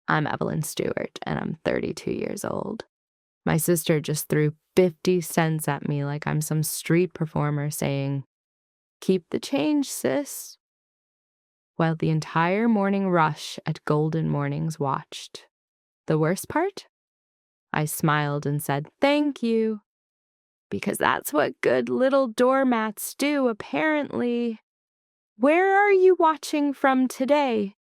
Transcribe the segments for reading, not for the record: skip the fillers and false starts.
I'm Evelyn Stewart, and I'm 32 years old. My sister just threw 50 cents at me like I'm some street performer saying, "Keep the change, sis," while the entire morning rush at Golden Mornings watched. The worst part? I smiled and said, "Thank you," because that's what good little doormats do, apparently. Where are you watching from today?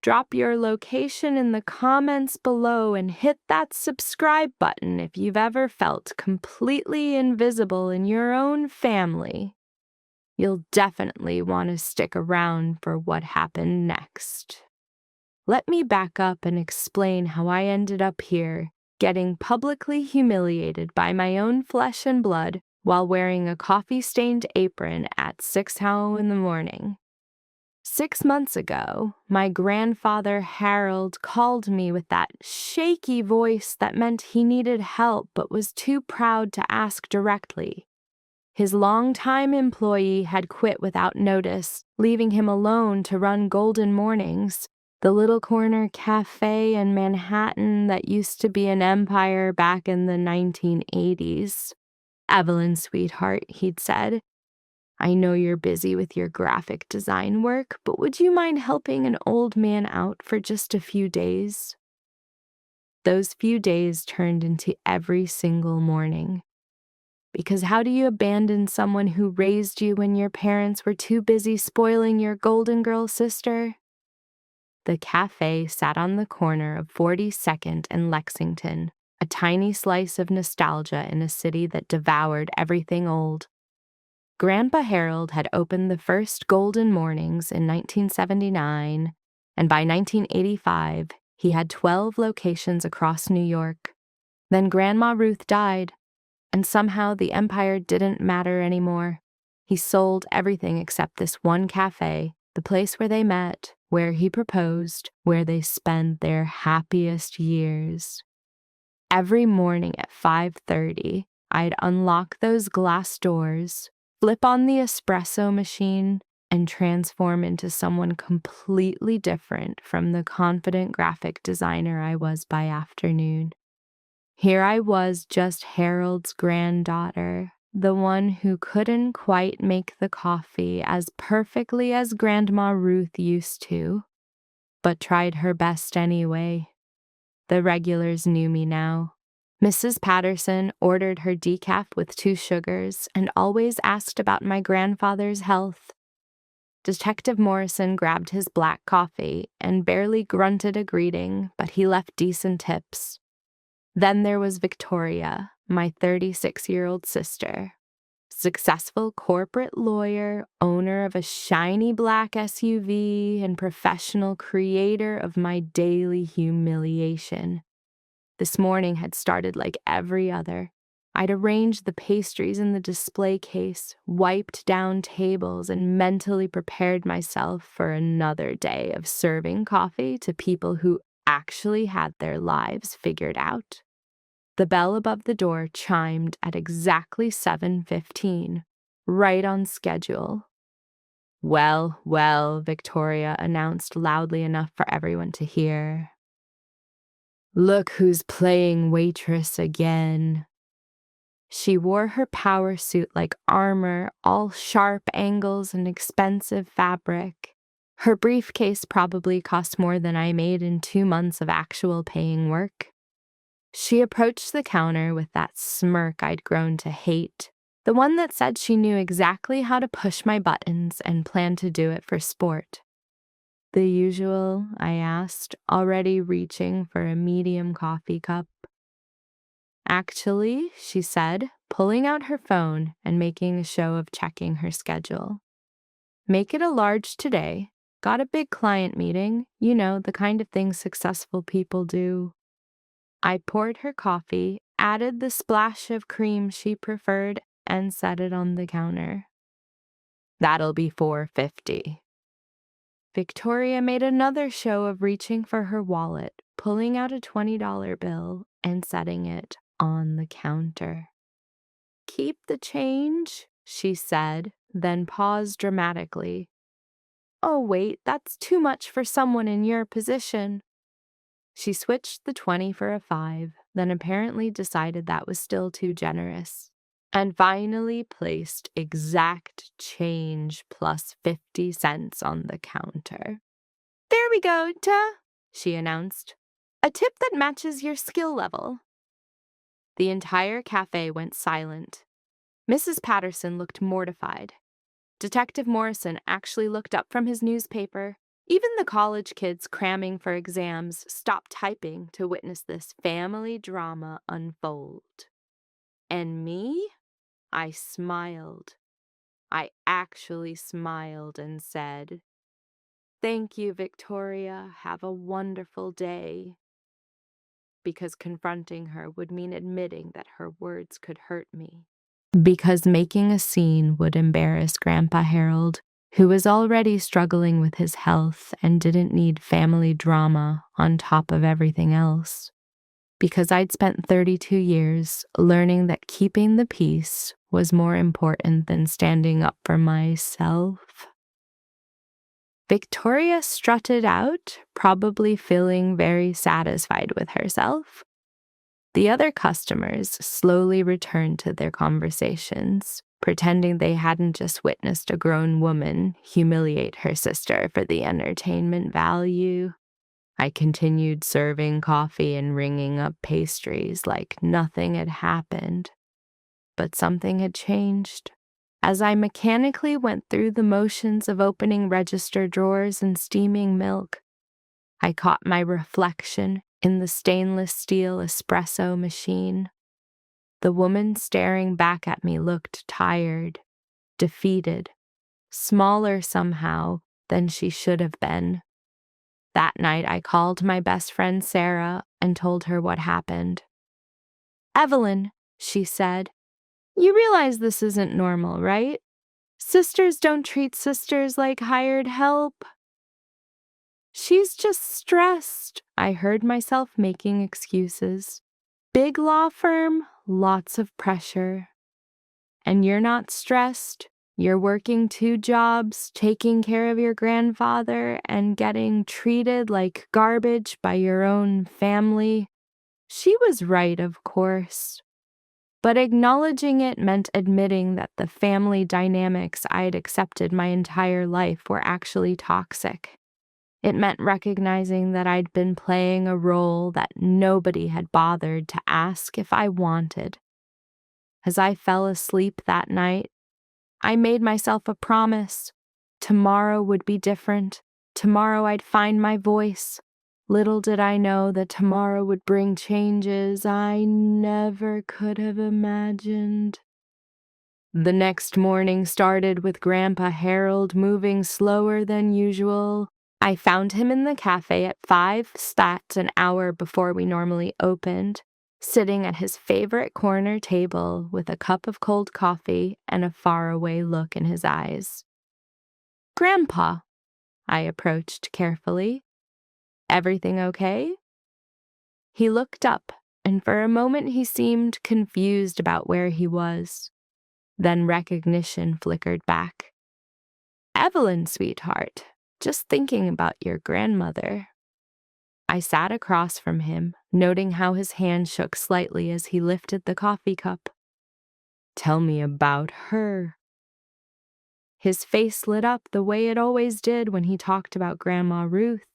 Drop your location in the comments below and hit that subscribe button if you've ever felt completely invisible in your own family. You'll definitely want to stick around for what happened next. Let me back up and explain how I ended up here, getting publicly humiliated by my own flesh and blood while wearing a coffee-stained apron at 6 in the morning. 6 months ago, my grandfather Harold called me with that shaky voice that meant he needed help but was too proud to ask directly. His longtime employee had quit without notice, leaving him alone to run Golden Mornings, the little corner cafe in Manhattan that used to be an empire back in the 1980s. "Evelyn, sweetheart," he'd said, "I know you're busy with your graphic design work, but would you mind helping an old man out for just a few days?" Those few days turned into every single morning. Because how do you abandon someone who raised you when your parents were too busy spoiling your golden girl sister? The cafe sat on the corner of 42nd and Lexington, a tiny slice of nostalgia in a city that devoured everything old. Grandpa Harold had opened the first Golden Mornings in 1979, and by 1985, he had 12 locations across New York. Then Grandma Ruth died, and somehow the empire didn't matter anymore. He sold everything except this one cafe, the place where they met, where he proposed, where they spent their happiest years. Every morning at 5:30, I'd unlock those glass doors, flip on the espresso machine, and transform into someone completely different from the confident graphic designer I was by afternoon. Here I was, just Harold's granddaughter, the one who couldn't quite make the coffee as perfectly as Grandma Ruth used to, but tried her best anyway. The regulars knew me now. Mrs. Patterson ordered her decaf with 2 sugars and always asked about my grandfather's health. Detective Morrison grabbed his black coffee and barely grunted a greeting, but he left decent tips. Then there was Victoria, my 36-year-old sister. Successful corporate lawyer, owner of a shiny black SUV, and professional creator of my daily humiliation. This morning had started like every other. I'd arranged the pastries in the display case, wiped down tables, and mentally prepared myself for another day of serving coffee to people who actually had their lives figured out. The bell above the door chimed at exactly 7:15, right on schedule. "Well, well," Victoria announced loudly enough for everyone to hear. "Look who's playing Waitress again." She wore her power suit like armor, all sharp angles and expensive fabric. Her briefcase probably cost more than I made in 2 months of actual paying work. She approached the counter with that smirk I'd grown to hate, the one that said she knew exactly how to push my buttons and planned to do it for sport. "The usual?" I asked, already reaching for a medium coffee cup. "Actually," she said, pulling out her phone and making a show of checking her schedule. "Make it a large today. Got a big client meeting, you know, the kind of thing successful people do." I poured her coffee, added the splash of cream she preferred, and set it on the counter. "That'll be $4.50. Victoria made another show of reaching for her wallet, pulling out a $20 bill and setting it on the counter. "Keep the change," she said, then paused dramatically. "Oh, wait, that's too much for someone in your position." She switched the 20 for a 5, then apparently decided that was still too generous, and finally placed exact change plus 50 cents on the counter. "There we go, duh," she announced. "A tip that matches your skill level." The entire cafe went silent. Mrs. Patterson looked mortified. Detective Morrison actually looked up from his newspaper. Even the college kids cramming for exams stopped typing to witness this family drama unfold. And me? I smiled. I actually smiled and said, "Thank you, Victoria. Have a wonderful day." Because confronting her would mean admitting that her words could hurt me. Because making a scene would embarrass Grandpa Harold, who was already struggling with his health and didn't need family drama on top of everything else. Because I'd spent 32 years learning that keeping the peace was more important than standing up for myself. Victoria strutted out, probably feeling very satisfied with herself. The other customers slowly returned to their conversations, pretending they hadn't just witnessed a grown woman humiliate her sister for the entertainment value. I continued serving coffee and ringing up pastries like nothing had happened. But something had changed. As I mechanically went through the motions of opening register drawers and steaming milk, I caught my reflection in the stainless steel espresso machine. The woman staring back at me looked tired, defeated, smaller somehow than she should have been. That night, I called my best friend Sarah and told her what happened. "Evelyn," she said, "you realize this isn't normal, right? Sisters don't treat sisters like hired help." "She's just stressed," I heard myself making excuses. "Big law firm, lots of pressure." "And you're not stressed? You're working 2 jobs, taking care of your grandfather, and getting treated like garbage by your own family." She was right, of course. But acknowledging it meant admitting that the family dynamics I'd accepted my entire life were actually toxic. It meant recognizing that I'd been playing a role that nobody had bothered to ask if I wanted. As I fell asleep that night, I made myself a promise. Tomorrow would be different. Tomorrow I'd find my voice. Little did I know that tomorrow would bring changes I never could have imagined. The next morning started with Grandpa Harold moving slower than usual. I found him in the cafe at 5, that's an hour before we normally opened, sitting at his favorite corner table with a cup of cold coffee and a faraway look in his eyes. "Grandpa," I approached carefully, "everything okay?" He looked up, and for a moment he seemed confused about where he was. Then recognition flickered back. "Evelyn, sweetheart, just thinking about your grandmother." I sat across from him, noting how his hand shook slightly as he lifted the coffee cup. "Tell me about her." His face lit up the way it always did when he talked about Grandma Ruth.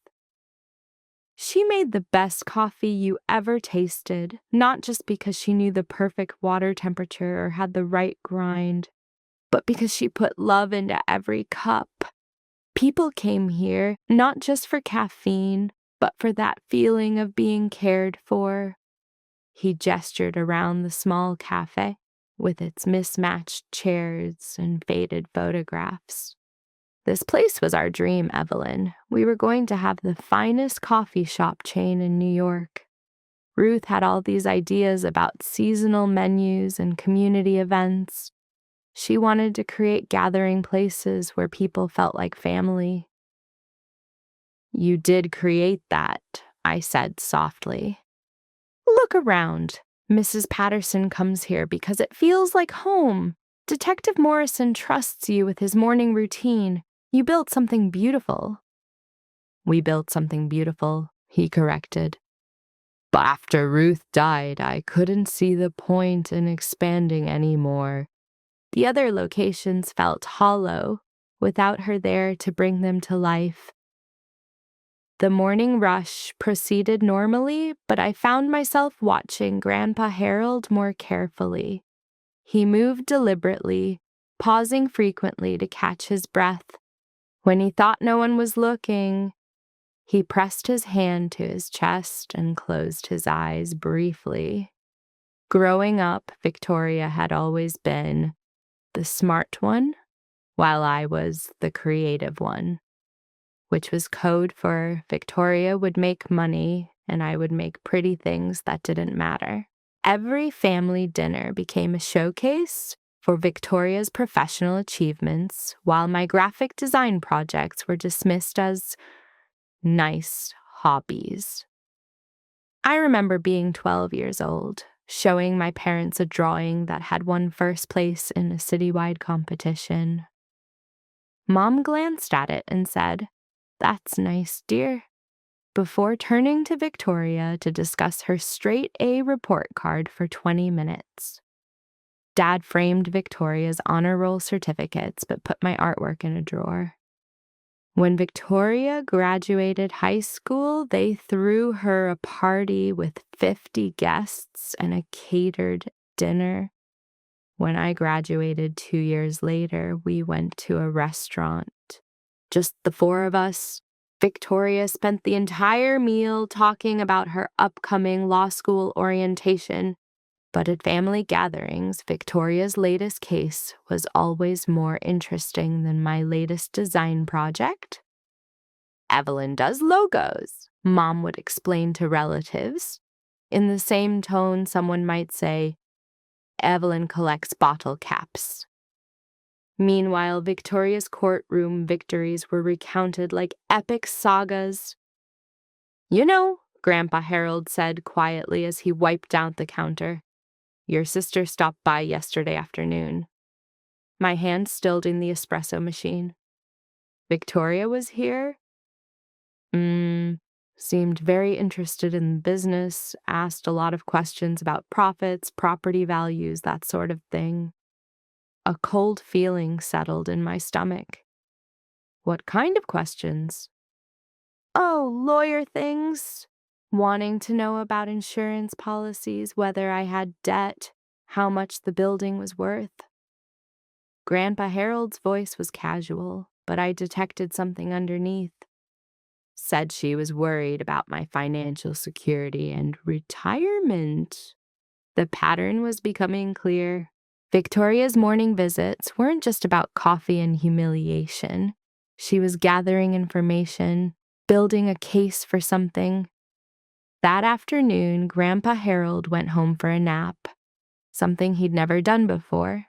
"She made the best coffee you ever tasted, not just because she knew the perfect water temperature or had the right grind, but because she put love into every cup. People came here not just for caffeine, but for that feeling of being cared for." He gestured around the small cafe with its mismatched chairs and faded photographs. "This place was our dream, Evelyn. We were going to have the finest coffee shop chain in New York. Ruth had all these ideas about seasonal menus and community events. She wanted to create gathering places where people felt like family." "You did create that," I said softly. "Look around. Mrs. Patterson comes here because it feels like home. Detective Morrison trusts you with his morning routine. You built something beautiful." "We built something beautiful," he corrected. But after Ruth died, I couldn't see the point in expanding anymore. The other locations felt hollow without her there to bring them to life. The morning rush proceeded normally, but I found myself watching Grandpa Harold more carefully. He moved deliberately, pausing frequently to catch his breath. When he thought no one was looking, he pressed his hand to his chest and closed his eyes briefly. Growing up, Victoria had always been the smart one, while I was the creative one, which was code for Victoria would make money and I would make pretty things that didn't matter. Every family dinner became a showcase for Victoria's professional achievements, while my graphic design projects were dismissed as nice hobbies. I remember being 12 years old, showing my parents a drawing that had won first place in a citywide competition. Mom glanced at it and said, "That's nice, dear," before turning to Victoria to discuss her straight A report card for 20 minutes. Dad framed Victoria's honor roll certificates but put my artwork in a drawer. When Victoria graduated high school, they threw her a party with 50 guests and a catered dinner. When I graduated 2 years later, we went to a restaurant. Just the four of us. Victoria spent the entire meal talking about her upcoming law school orientation. But at family gatherings, Victoria's latest case was always more interesting than my latest design project. "Evelyn does logos," Mom would explain to relatives. In the same tone, someone might say, "Evelyn collects bottle caps." Meanwhile, Victoria's courtroom victories were recounted like epic sagas. "You know," Grandpa Harold said quietly as he wiped down the counter, "your sister stopped by yesterday afternoon." My hand stilled in the espresso machine. Victoria was here? Seemed very interested in the business, asked a lot of questions about profits, property values, that sort of thing. A cold feeling settled in my stomach. What kind of questions? Oh, lawyer things. Wanting to know about insurance policies, whether I had debt, how much the building was worth. Grandpa Harold's voice was casual, but I detected something underneath. Said she was worried about my financial security and retirement. The pattern was becoming clear. Victoria's morning visits weren't just about coffee and humiliation. She was gathering information, building a case for something. That afternoon, Grandpa Harold went home for a nap, something he'd never done before.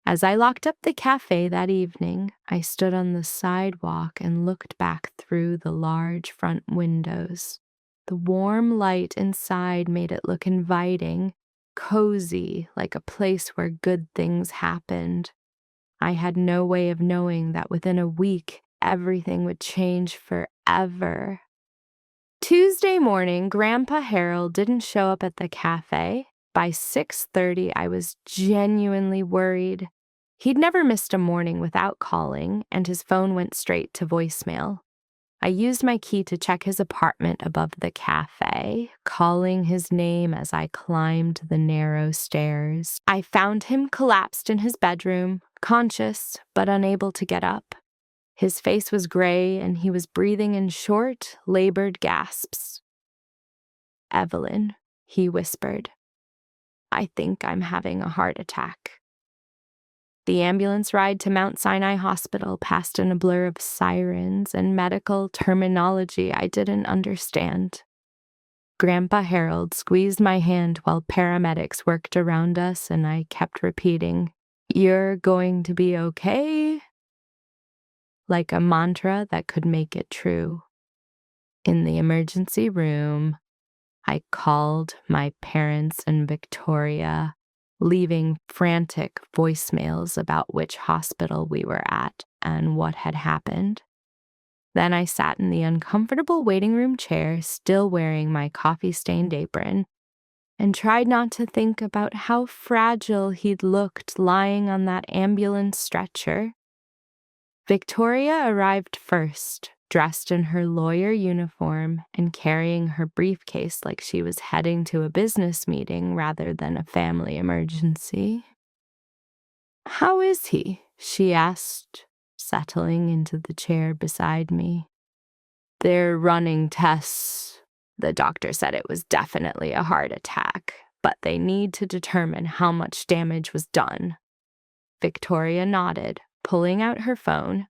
As I locked up the cafe that evening, I stood on the sidewalk and looked back through the large front windows. The warm light inside made it look inviting, cozy, like a place where good things happened. I had no way of knowing that within a week, everything would change forever. Tuesday morning, Grandpa Harold didn't show up at the cafe. By 6:30, I was genuinely worried. He'd never missed a morning without calling, and his phone went straight to voicemail. I used my key to check his apartment above the cafe, calling his name as I climbed the narrow stairs. I found him collapsed in his bedroom, conscious but unable to get up. His face was gray, and he was breathing in short, labored gasps. "Evelyn," he whispered. "I think I'm having a heart attack." The ambulance ride to Mount Sinai Hospital passed in a blur of sirens and medical terminology I didn't understand. Grandpa Harold squeezed my hand while paramedics worked around us, and I kept repeating, "You're going to be okay," like a mantra that could make it true. In the emergency room, I called my parents and Victoria, leaving frantic voicemails about which hospital we were at and what had happened. Then I sat in the uncomfortable waiting room chair, still wearing my coffee-stained apron, and tried not to think about how fragile he'd looked lying on that ambulance stretcher. Victoria arrived first, dressed in her lawyer uniform and carrying her briefcase like she was heading to a business meeting rather than a family emergency. "How is he?" she asked, settling into the chair beside me. "They're running tests. The doctor said it was definitely a heart attack, but they need to determine how much damage was done." Victoria nodded, pulling out her phone.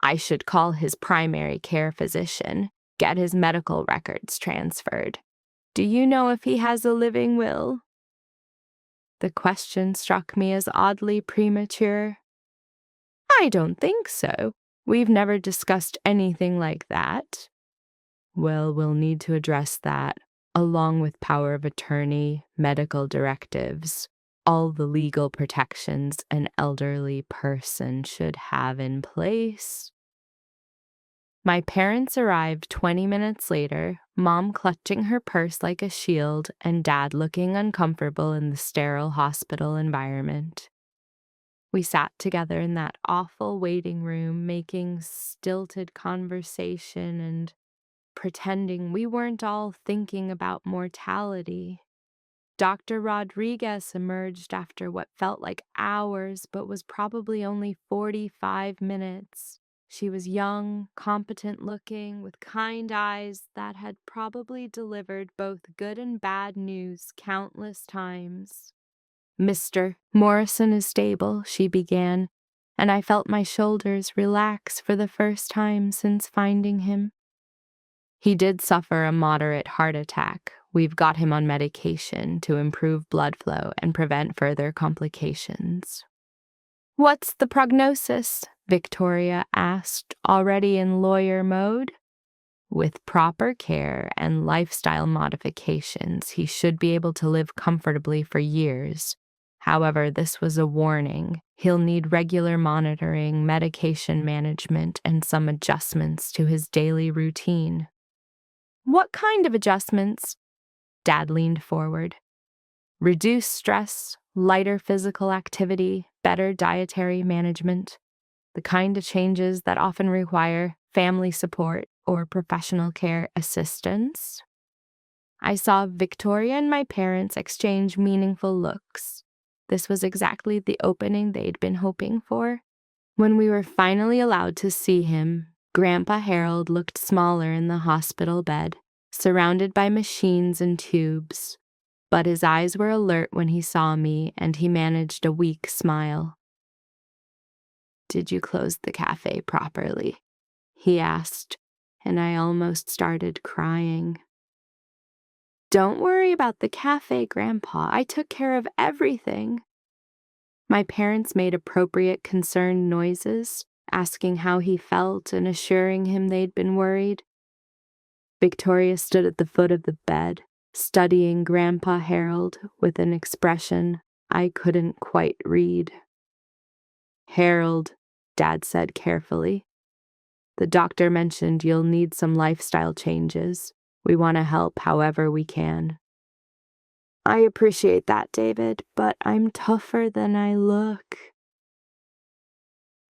"I should call his primary care physician, get his medical records transferred. Do you know if he has a living will?" The question struck me as oddly premature. "I don't think so. We've never discussed anything like that." "Well, we'll need to address that, along with power of attorney, medical directives, all the legal protections an elderly person should have in place." My parents arrived 20 minutes later, Mom clutching her purse like a shield and Dad looking uncomfortable in the sterile hospital environment. We sat together in that awful waiting room, making stilted conversation and pretending we weren't all thinking about mortality. Dr. Rodriguez emerged after what felt like hours but was probably only 45 minutes. She was young, competent looking, with kind eyes that had probably delivered both good and bad news countless times. "Mr. Morrison is stable," she began, and I felt my shoulders relax for the first time since finding him. "He did suffer a moderate heart attack. We've got him on medication to improve blood flow and prevent further complications." "What's the prognosis?" Victoria asked, already in lawyer mode. "With proper care and lifestyle modifications, he should be able to live comfortably for years. However, this was a warning. He'll need regular monitoring, medication management, and some adjustments to his daily routine." "What kind of adjustments?" Dad leaned forward. "Reduced stress, lighter physical activity, better dietary management, the kind of changes that often require family support or professional care assistance." I saw Victoria and my parents exchange meaningful looks. This was exactly the opening they'd been hoping for. When we were finally allowed to see him, Grandpa Harold looked smaller in the hospital bed, surrounded by machines and tubes. But his eyes were alert when he saw me, and he managed a weak smile. "Did you close the cafe properly?" he asked, and I almost started crying. "Don't worry about the cafe, Grandpa. I took care of everything." My parents made appropriate concerned noises, asking how he felt and assuring him they'd been worried. Victoria stood at the foot of the bed, studying Grandpa Harold with an expression I couldn't quite read. "Harold," Dad said carefully, "the doctor mentioned you'll need some lifestyle changes. We want to help however we can." "I appreciate that, David, but I'm tougher than I look."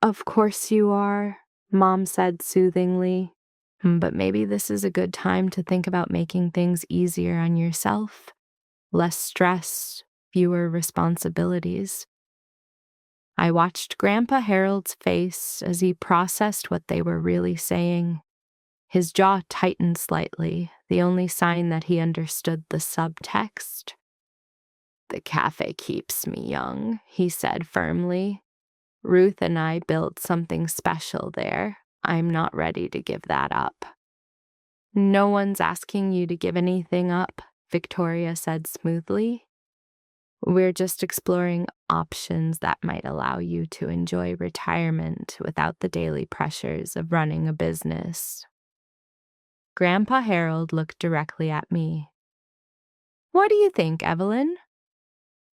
"Of course you are," Mom said soothingly. "But maybe this is a good time to think about making things easier on yourself. Less stress, fewer responsibilities." I watched Grandpa Harold's face as he processed what they were really saying. His jaw tightened slightly, the only sign that he understood the subtext. "The cafe keeps me young," he said firmly. "Ruth and I built something special there. I'm not ready to give that up." "No one's asking you to give anything up," Victoria said smoothly. "We're just exploring options that might allow you to enjoy retirement without the daily pressures of running a business." Grandpa Harold looked directly at me. "What do you think, Evelyn?"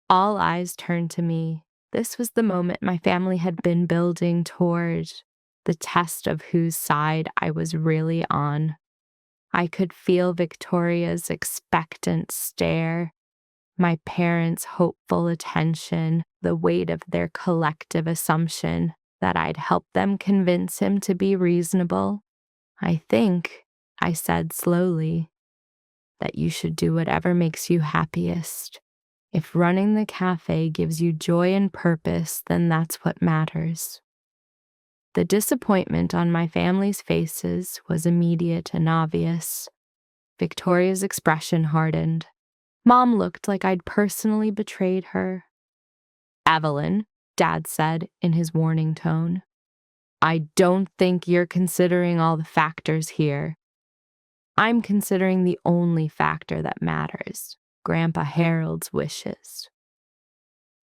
All eyes turned to me. This was the moment my family had been building toward. the test of whose side I was really on. I could feel Victoria's expectant stare, my parents' hopeful attention, the weight of their collective assumption that I'd help them convince him to be reasonable. I think, I said slowly, that you should do whatever makes you happiest. If running the cafe gives you joy and purpose, then that's what matters. The disappointment on my family's faces was immediate and obvious. Victoria's expression hardened. Mom looked like I'd personally betrayed her. Evelyn, Dad said in his warning tone, I don't think you're considering all the factors here. I'm considering the only factor that matters, Grandpa Harold's wishes.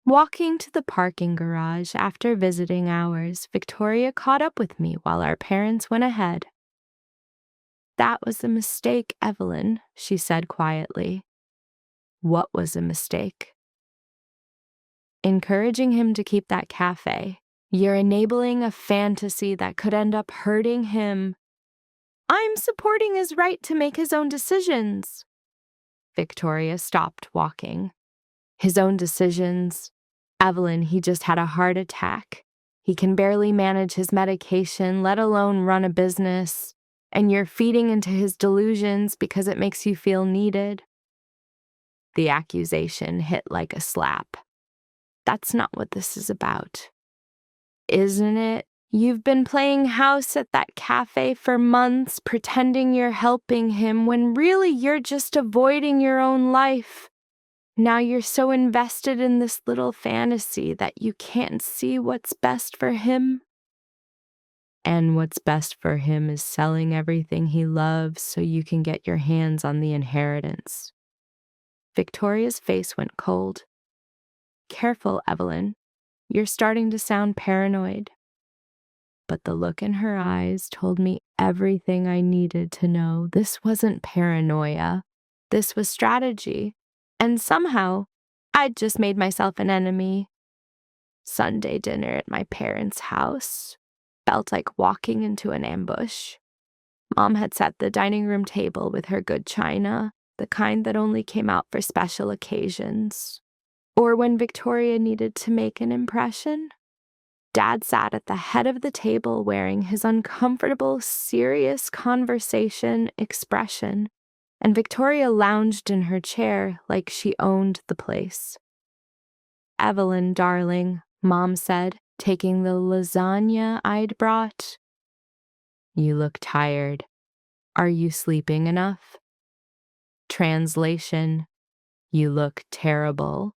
Walking to the parking garage after visiting hours, Victoria caught up with me while our parents went ahead. That was a mistake, Evelyn, she said quietly. What was a mistake? Encouraging him to keep that cafe. You're enabling a fantasy that could end up hurting him. I'm supporting his right to make his own decisions. Victoria stopped walking. His own decisions? Evelyn, he just had a heart attack. He can barely manage his medication, let alone run a business. And you're feeding into his delusions because it makes you feel needed. The accusation hit like a slap. That's not what this is about. Isn't it? You've been playing house at that cafe for months, pretending you're helping him when really you're just avoiding your own life. Now you're so invested in this little fantasy that you can't see what's best for him. And what's best for him is selling everything he loves so you can get your hands on the inheritance. Victoria's face went cold. Careful, Evelyn. You're starting to sound paranoid. But the look in her eyes told me everything I needed to know. This wasn't paranoia. This was strategy. And somehow, I'd just made myself an enemy. Sunday dinner at my parents' house felt like walking into an ambush. Mom had set the dining room table with her good china, the kind that only came out for special occasions. Or when Victoria needed to make an impression. Dad sat at the head of the table wearing his uncomfortable, serious conversation expression, and Victoria lounged in her chair like she owned the place. Evelyn, darling, Mom said, taking the lasagna I'd brought. You look tired. Are you sleeping enough? Translation, you look terrible.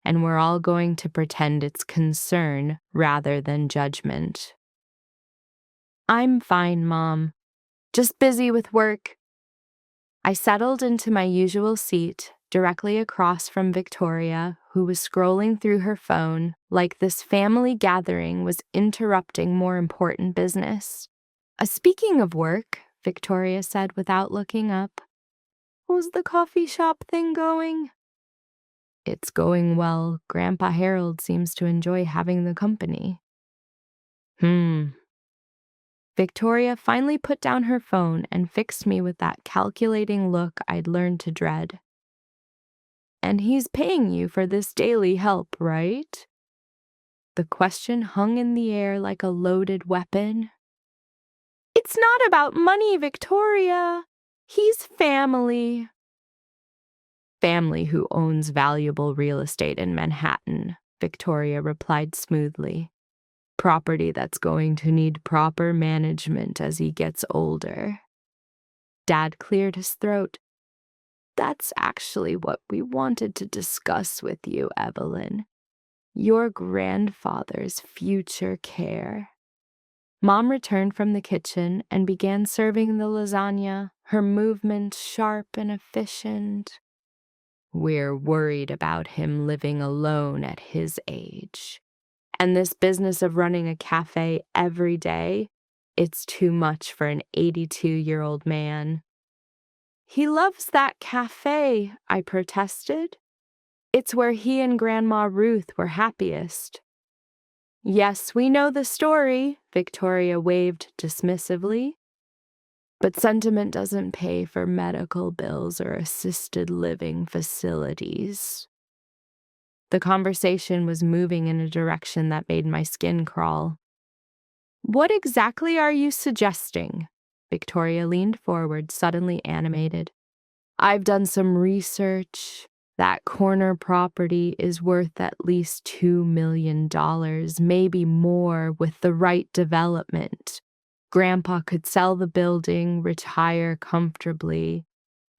And we're all going to pretend it's concern rather than judgment. I'm fine, Mom. Just busy with work. I settled into my usual seat, directly across from Victoria, who was scrolling through her phone like this family gathering was interrupting more important business. Speaking of work, Victoria said without looking up, how's the coffee shop thing going? It's going well. Grandpa Harold seems to enjoy having the company. Victoria finally put down her phone and fixed me with that calculating look I'd learned to dread. And he's paying you for this daily help, right? The question hung in the air like a loaded weapon. It's not about money, Victoria. He's family. Family who owns valuable real estate in Manhattan, Victoria replied smoothly. Property that's going to need proper management as he gets older. Dad cleared his throat. That's actually what we wanted to discuss with you, Evelyn. Your grandfather's future care. Mom returned from the kitchen and began serving the lasagna, her movements sharp and efficient. We're worried about him living alone at his age. And this business of running a cafe every day, it's too much for an 82-year-old man. He loves that cafe, I protested. It's where he and Grandma Ruth were happiest. Yes, we know the story, Victoria waved dismissively. But sentiment doesn't pay for medical bills or assisted living facilities. The conversation was moving in a direction that made my skin crawl. What exactly are you suggesting? Victoria leaned forward, suddenly animated. I've done some research. That corner property is worth at least $2 million, maybe more with the right development. Grandpa could sell the building, retire comfortably,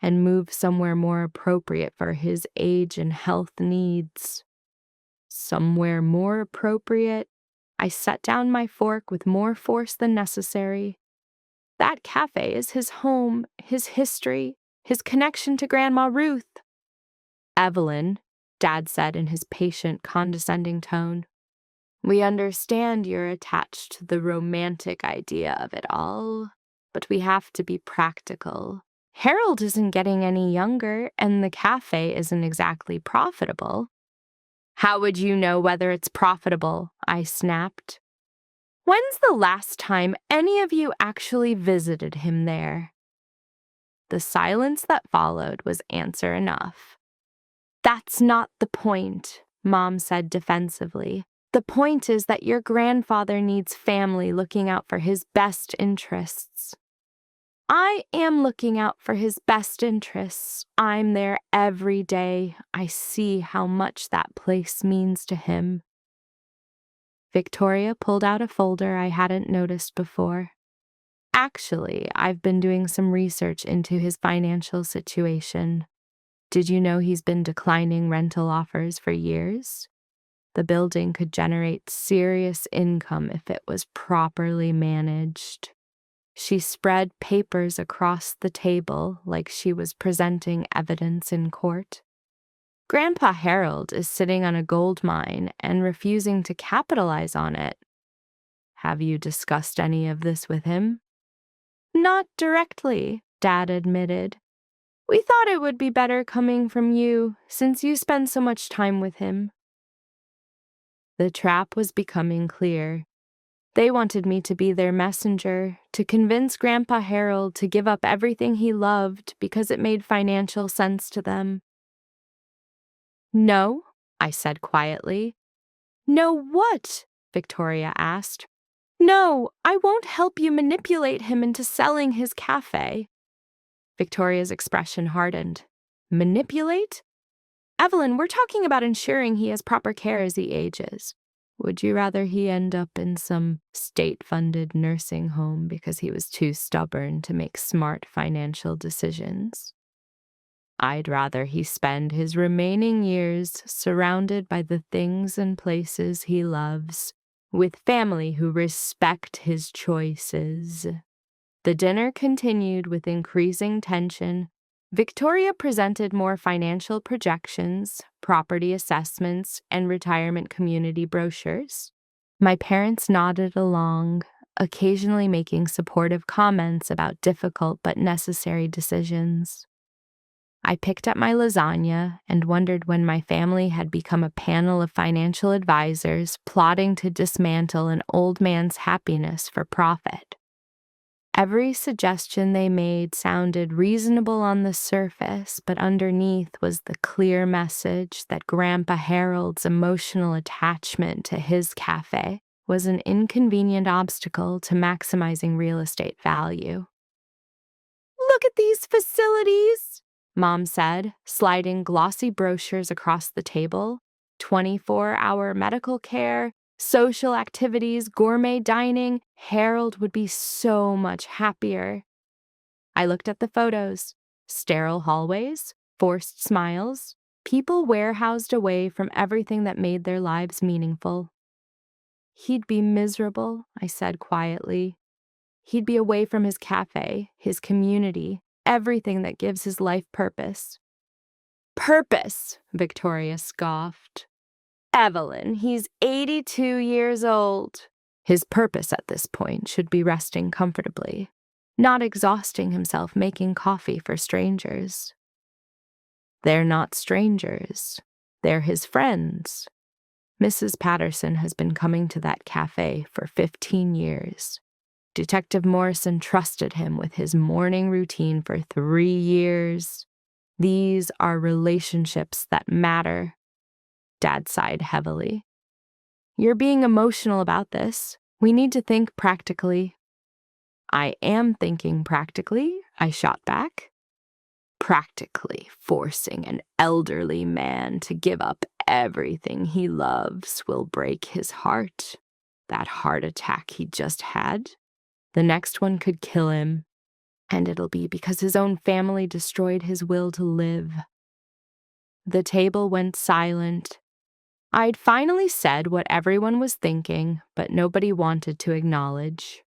and move somewhere more appropriate for his age and health needs. Somewhere more appropriate? I set down my fork with more force than necessary. That cafe is his home, his history, his connection to Grandma Ruth. Evelyn, Dad said in his patient, condescending tone, we understand you're attached to the romantic idea of it all, but we have to be practical. Harold isn't getting any younger, and the cafe isn't exactly profitable. How would you know whether it's profitable? I snapped. When's the last time any of you actually visited him there? The silence that followed was answer enough. That's not the point, Mom said defensively. The point is that your grandfather needs family looking out for his best interests. I am looking out for his best interests. I'm there every day. I see how much that place means to him. Victoria pulled out a folder I hadn't noticed before. Actually, I've been doing some research into his financial situation. Did you know he's been declining rental offers for years? The building could generate serious income if it was properly managed. She spread papers across the table like she was presenting evidence in court. Grandpa Harold is sitting on a gold mine and refusing to capitalize on it. Have you discussed any of this with him? Not directly, Dad admitted. We thought it would be better coming from you, since you spend so much time with him. The trap was becoming clear. They wanted me to be their messenger, to convince Grandpa Harold to give up everything he loved because it made financial sense to them. No, I said quietly. No what? Victoria asked. No, I won't help you manipulate him into selling his cafe. Victoria's expression hardened. Manipulate? Evelyn, we're talking about ensuring he has proper care as he ages. Would you rather he end up in some state-funded nursing home because he was too stubborn to make smart financial decisions? I'd rather he spend his remaining years surrounded by the things and places he loves, with family who respect his choices. The dinner continued with increasing tension. Victoria presented more financial projections, property assessments, and retirement community brochures. My parents nodded along, occasionally making supportive comments about difficult but necessary decisions. I picked up my lasagna and wondered when my family had become a panel of financial advisors plotting to dismantle an old man's happiness for profit. Every suggestion they made sounded reasonable on the surface, but underneath was the clear message that Grandpa Harold's emotional attachment to his cafe was an inconvenient obstacle to maximizing real estate value. Look at these facilities, Mom said, sliding glossy brochures across the table. 24-hour medical care, social activities, gourmet dining. Harold would be so much happier. I looked at the photos. Sterile hallways, forced smiles, people warehoused away from everything that made their lives meaningful. He'd be miserable, I said quietly. He'd be away from his cafe, his community, everything that gives his life purpose. Purpose, Victoria scoffed. Evelyn, he's 82 years old. His purpose at this point should be resting comfortably, not exhausting himself making coffee for strangers. They're not strangers. They're his friends. Mrs. Patterson has been coming to that cafe for 15 years. Detective Morrison trusted him with his morning routine for 3 years. These are relationships that matter. Dad sighed heavily. You're being emotional about this. We need to think practically. I am thinking practically, I shot back. Practically forcing an elderly man to give up everything he loves will break his heart. That heart attack he just had, the next one could kill him, and it'll be because his own family destroyed his will to live. The table went silent. I'd finally said what everyone was thinking, but nobody wanted to acknowledge.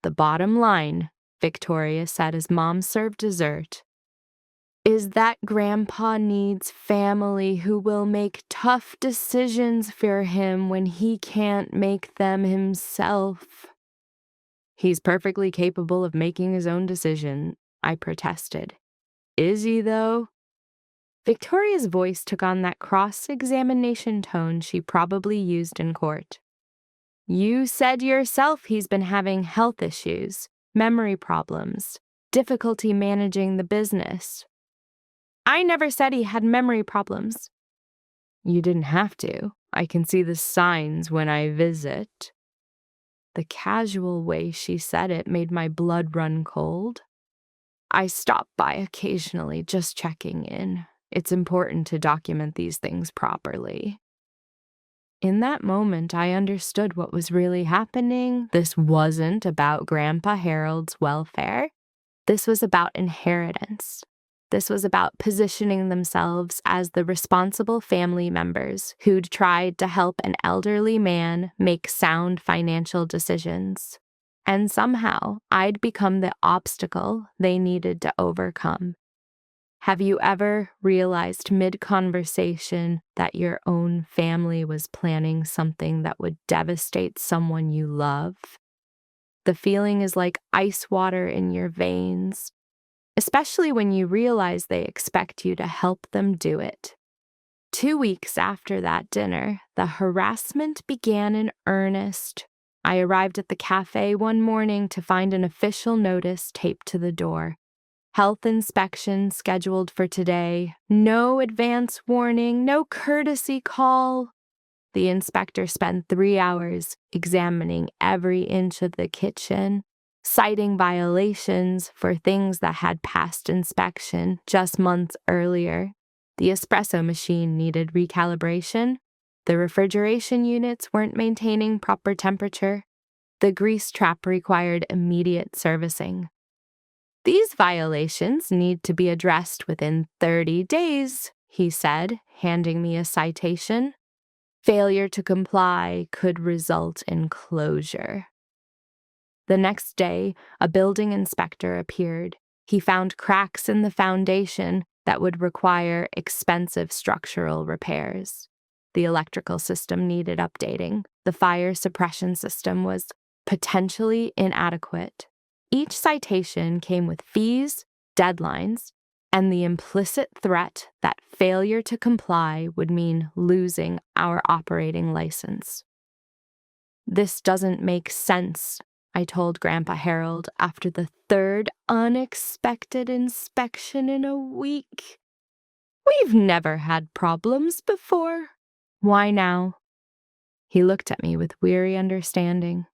The bottom line, Victoria said as Mom served dessert, is that Grandpa needs family who will make tough decisions for him when he can't make them himself. He's perfectly capable of making his own decision, I protested. Is he, though? Victoria's voice took on that cross-examination tone she probably used in court. You said yourself he's been having health issues, memory problems, difficulty managing the business. I never said he had memory problems. You didn't have to. I can see the signs when I visit. The casual way she said it made my blood run cold. I stop by occasionally, just checking in. It's important to document these things properly. In that moment, I understood what was really happening. This wasn't about Grandpa Harold's welfare. This was about inheritance. This was about positioning themselves as the responsible family members who'd tried to help an elderly man make sound financial decisions. And somehow, I'd become the obstacle they needed to overcome. Have you ever realized mid-conversation that your own family was planning something that would devastate someone you love? The feeling is like ice water in your veins, especially when you realize they expect you to help them do it. 2 weeks after that dinner, the harassment began in earnest. I arrived at the cafe one morning to find an official notice taped to the door. Health inspection scheduled for today. No advance warning, no courtesy call. The inspector spent 3 hours examining every inch of the kitchen, citing violations for things that had passed inspection just months earlier. The espresso machine needed recalibration. The refrigeration units weren't maintaining proper temperature. The grease trap required immediate servicing. These violations need to be addressed within 30 days, he said, handing me a citation. Failure to comply could result in closure. The next day, a building inspector appeared. He found cracks in the foundation that would require expensive structural repairs. The electrical system needed updating. The fire suppression system was potentially inadequate. Each citation came with fees, deadlines, and the implicit threat that failure to comply would mean losing our operating license. This doesn't make sense, I told Grandpa Harold after the third unexpected inspection in a week. We've never had problems before. Why now? He looked at me with weary understanding.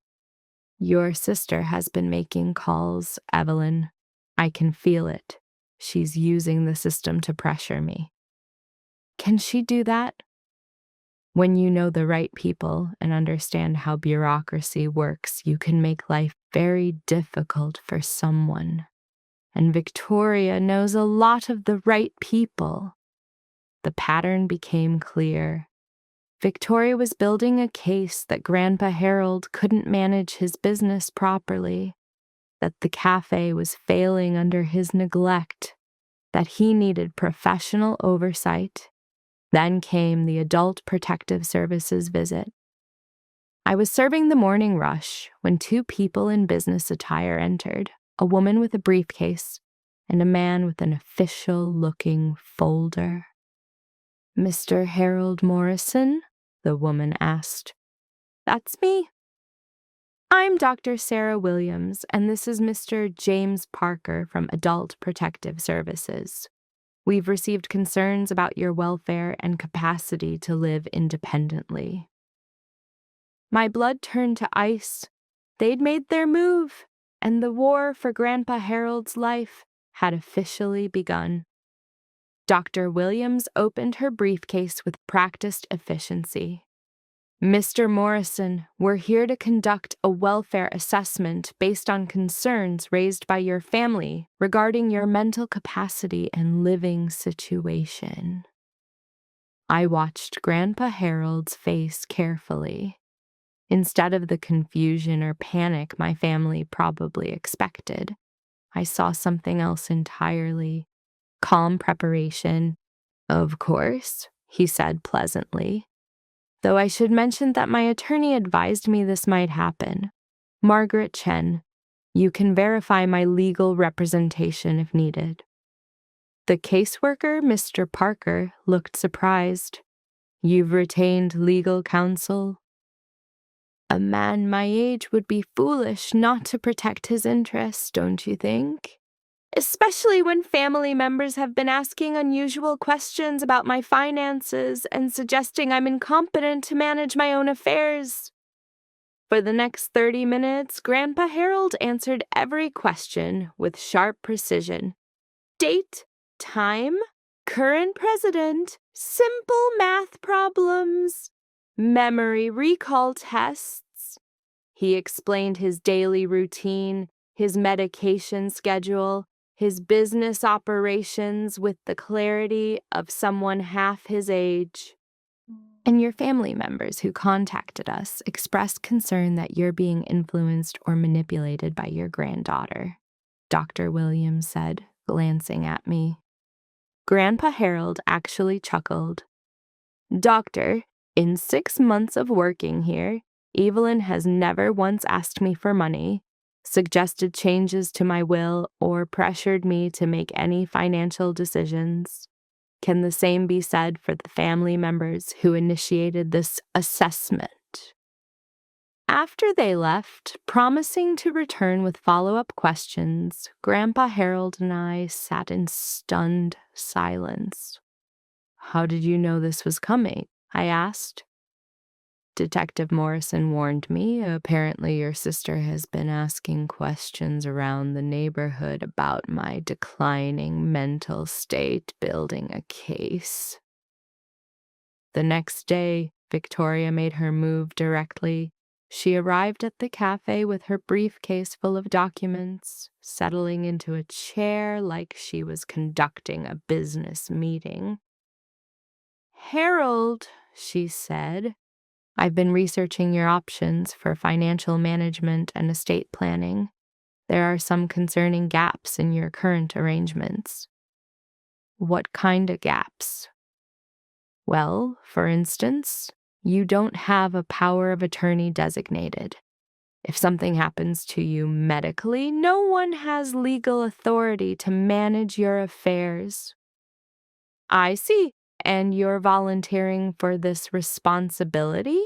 Your sister has been making calls, Evelyn. I can feel it. She's using the system to pressure me. Can she do that? When you know the right people and understand how bureaucracy works, you can make life very difficult for someone. And Victoria knows a lot of the right people. The pattern became clear. Victoria was building a case that Grandpa Harold couldn't manage his business properly, that the cafe was failing under his neglect, that he needed professional oversight. Then came the Adult Protective Services visit. I was serving the morning rush when 2 people in business attire entered, a woman with a briefcase and a man with an official-looking folder. Mr. Harold Morrison? the woman asked. That's me. I'm Dr. Sarah Williams, and this is Mr. James Parker from Adult Protective Services. We've received concerns about your welfare and capacity to live independently. My blood turned to ice. They'd made their move, and the war for Grandpa Harold's life had officially begun. Dr. Williams opened her briefcase with practiced efficiency. Mr. Morrison, we're here to conduct a welfare assessment based on concerns raised by your family regarding your mental capacity and living situation. I watched Grandpa Harold's face carefully. Instead of the confusion or panic my family probably expected, I saw something else entirely. Calm preparation. Of course, he said pleasantly. Though I should mention that my attorney advised me this might happen. Margaret Chen, you can verify my legal representation if needed. The caseworker, Mr. Parker, looked surprised. You've retained legal counsel? A man my age would be foolish not to protect his interests, don't you think? Especially when family members have been asking unusual questions about my finances and suggesting I'm incompetent to manage my own affairs. For the next 30 minutes, Grandpa Harold answered every question with sharp precision. Date, time, current president, simple math problems, memory recall tests. He explained his daily routine, his medication schedule, his business operations with the clarity of someone half his age. And your family members who contacted us expressed concern that you're being influenced or manipulated by your granddaughter, Dr. Williams said, glancing at me. Grandpa Harold actually chuckled. Doctor, in 6 months of working here, Evelyn has never once asked me for money, suggested changes to my will, or pressured me to make any financial decisions. Can the same be said for the family members who initiated this assessment? After they left, promising to return with follow-up questions, Grandpa Harold and I sat in stunned silence. How did you know this was coming? I asked. Detective Morrison warned me. Apparently your sister has been asking questions around the neighborhood about my declining mental state, building a case. The next day, Victoria made her move directly. She arrived at the cafe with her briefcase full of documents, settling into a chair like she was conducting a business meeting. Harold, she said, I've been researching your options for financial management and estate planning. There are some concerning gaps in your current arrangements. What kind of gaps? Well, for instance, you don't have a power of attorney designated. If something happens to you medically, no one has legal authority to manage your affairs. I see. And you're volunteering for this responsibility?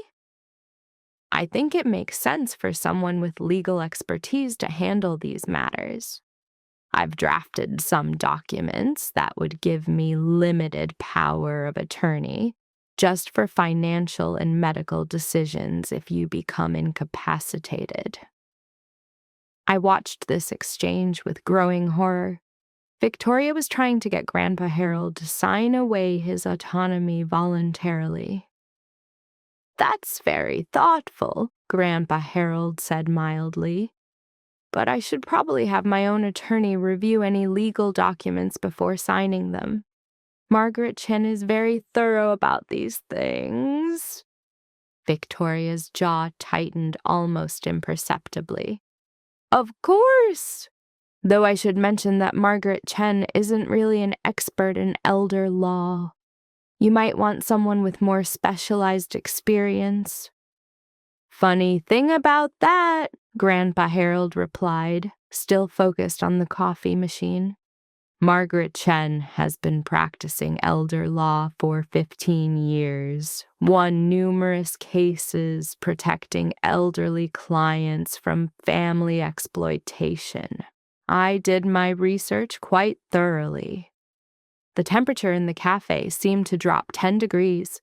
I think it makes sense for someone with legal expertise to handle these matters. I've drafted some documents that would give me limited power of attorney, just for financial and medical decisions if you become incapacitated. I watched this exchange with growing horror. Victoria was trying to get Grandpa Harold to sign away his autonomy voluntarily. That's very thoughtful, Grandpa Harold said mildly. But I should probably have my own attorney review any legal documents before signing them. Margaret Chen is very thorough about these things. Victoria's jaw tightened almost imperceptibly. Of course! Though I should mention that Margaret Chen isn't really an expert in elder law. You might want someone with more specialized experience. Funny thing about that, Grandpa Harold replied, still focused on the coffee machine. Margaret Chen has been practicing elder law for 15 years, won numerous cases protecting elderly clients from family exploitation. I did my research quite thoroughly. The temperature in the cafe seemed to drop 10 degrees.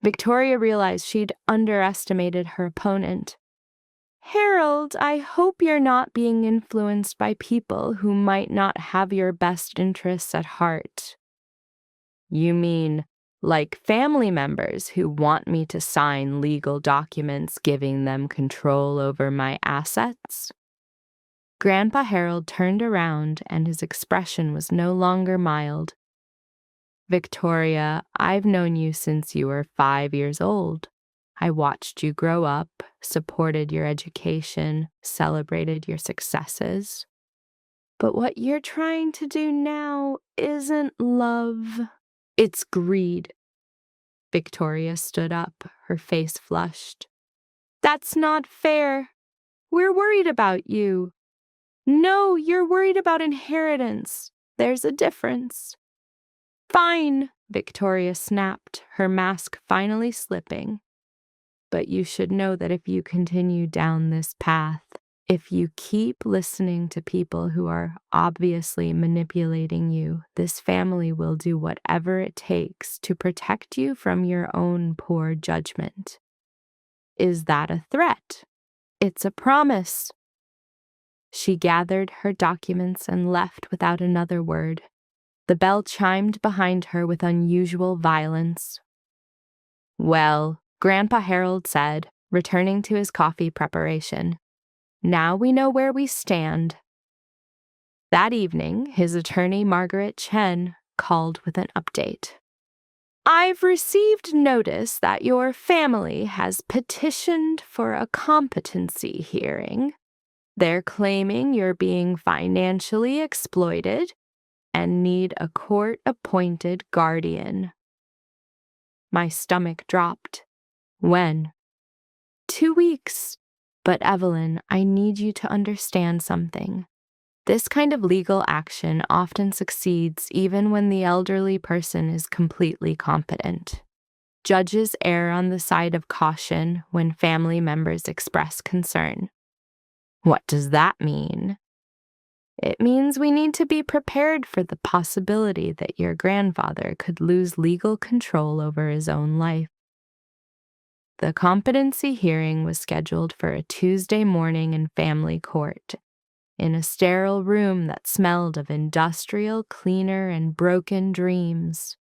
Victoria realized she'd underestimated her opponent. Harold, I hope you're not being influenced by people who might not have your best interests at heart. You mean, like family members who want me to sign legal documents giving them control over my assets? Grandpa Harold turned around and his expression was no longer mild. Victoria, I've known you since you were 5 years old. I watched you grow up, supported your education, celebrated your successes. But what you're trying to do now isn't love. It's greed. Victoria stood up, her face flushed. That's not fair. We're worried about you. No, you're worried about inheritance. There's a difference. Fine, Victoria snapped, her mask finally slipping. But you should know that if you continue down this path, if you keep listening to people who are obviously manipulating you, this family will do whatever it takes to protect you from your own poor judgment. Is that a threat? It's a promise. She gathered her documents and left without another word. The bell chimed behind her with unusual violence. Well, Grandpa Harold said, returning to his coffee preparation, now we know where we stand. That evening, his attorney, Margaret Chen, called with an update. I've received notice that your family has petitioned for a competency hearing. They're claiming you're being financially exploited and need a court-appointed guardian. My stomach dropped. When? 2 weeks. But Evelyn, I need you to understand something. This kind of legal action often succeeds even when the elderly person is completely competent. Judges err on the side of caution when family members express concern. What does that mean? It means we need to be prepared for the possibility that your grandfather could lose legal control over his own life. The competency hearing was scheduled for a Tuesday morning in family court, in a sterile room that smelled of industrial cleaner and broken dreams.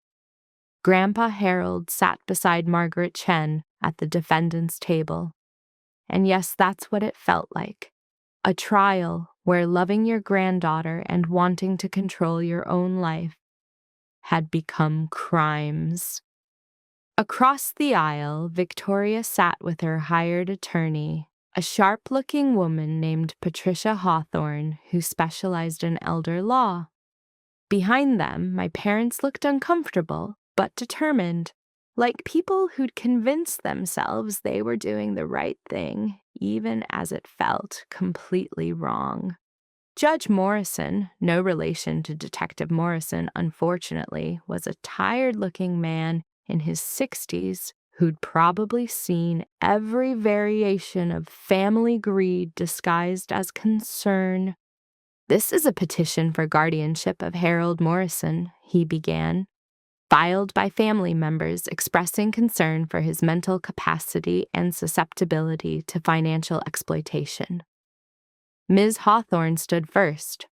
Grandpa Harold sat beside Margaret Chen at the defendant's table. And yes, that's what it felt like. A trial where loving your granddaughter and wanting to control your own life had become crimes. Across the aisle, Victoria sat with her hired attorney, a sharp-looking woman named Patricia Hawthorne who specialized in elder law. Behind them, my parents looked uncomfortable, but determined, like people who'd convinced themselves they were doing the right thing, even as it felt completely wrong. Judge Morrison, no relation to Detective Morrison, unfortunately, was a tired-looking man in his 60s who'd probably seen every variation of family greed disguised as concern. This is a petition for guardianship of Harold Morrison, he began, filed by family members expressing concern for his mental capacity and susceptibility to financial exploitation. Ms. Hawthorne stood first.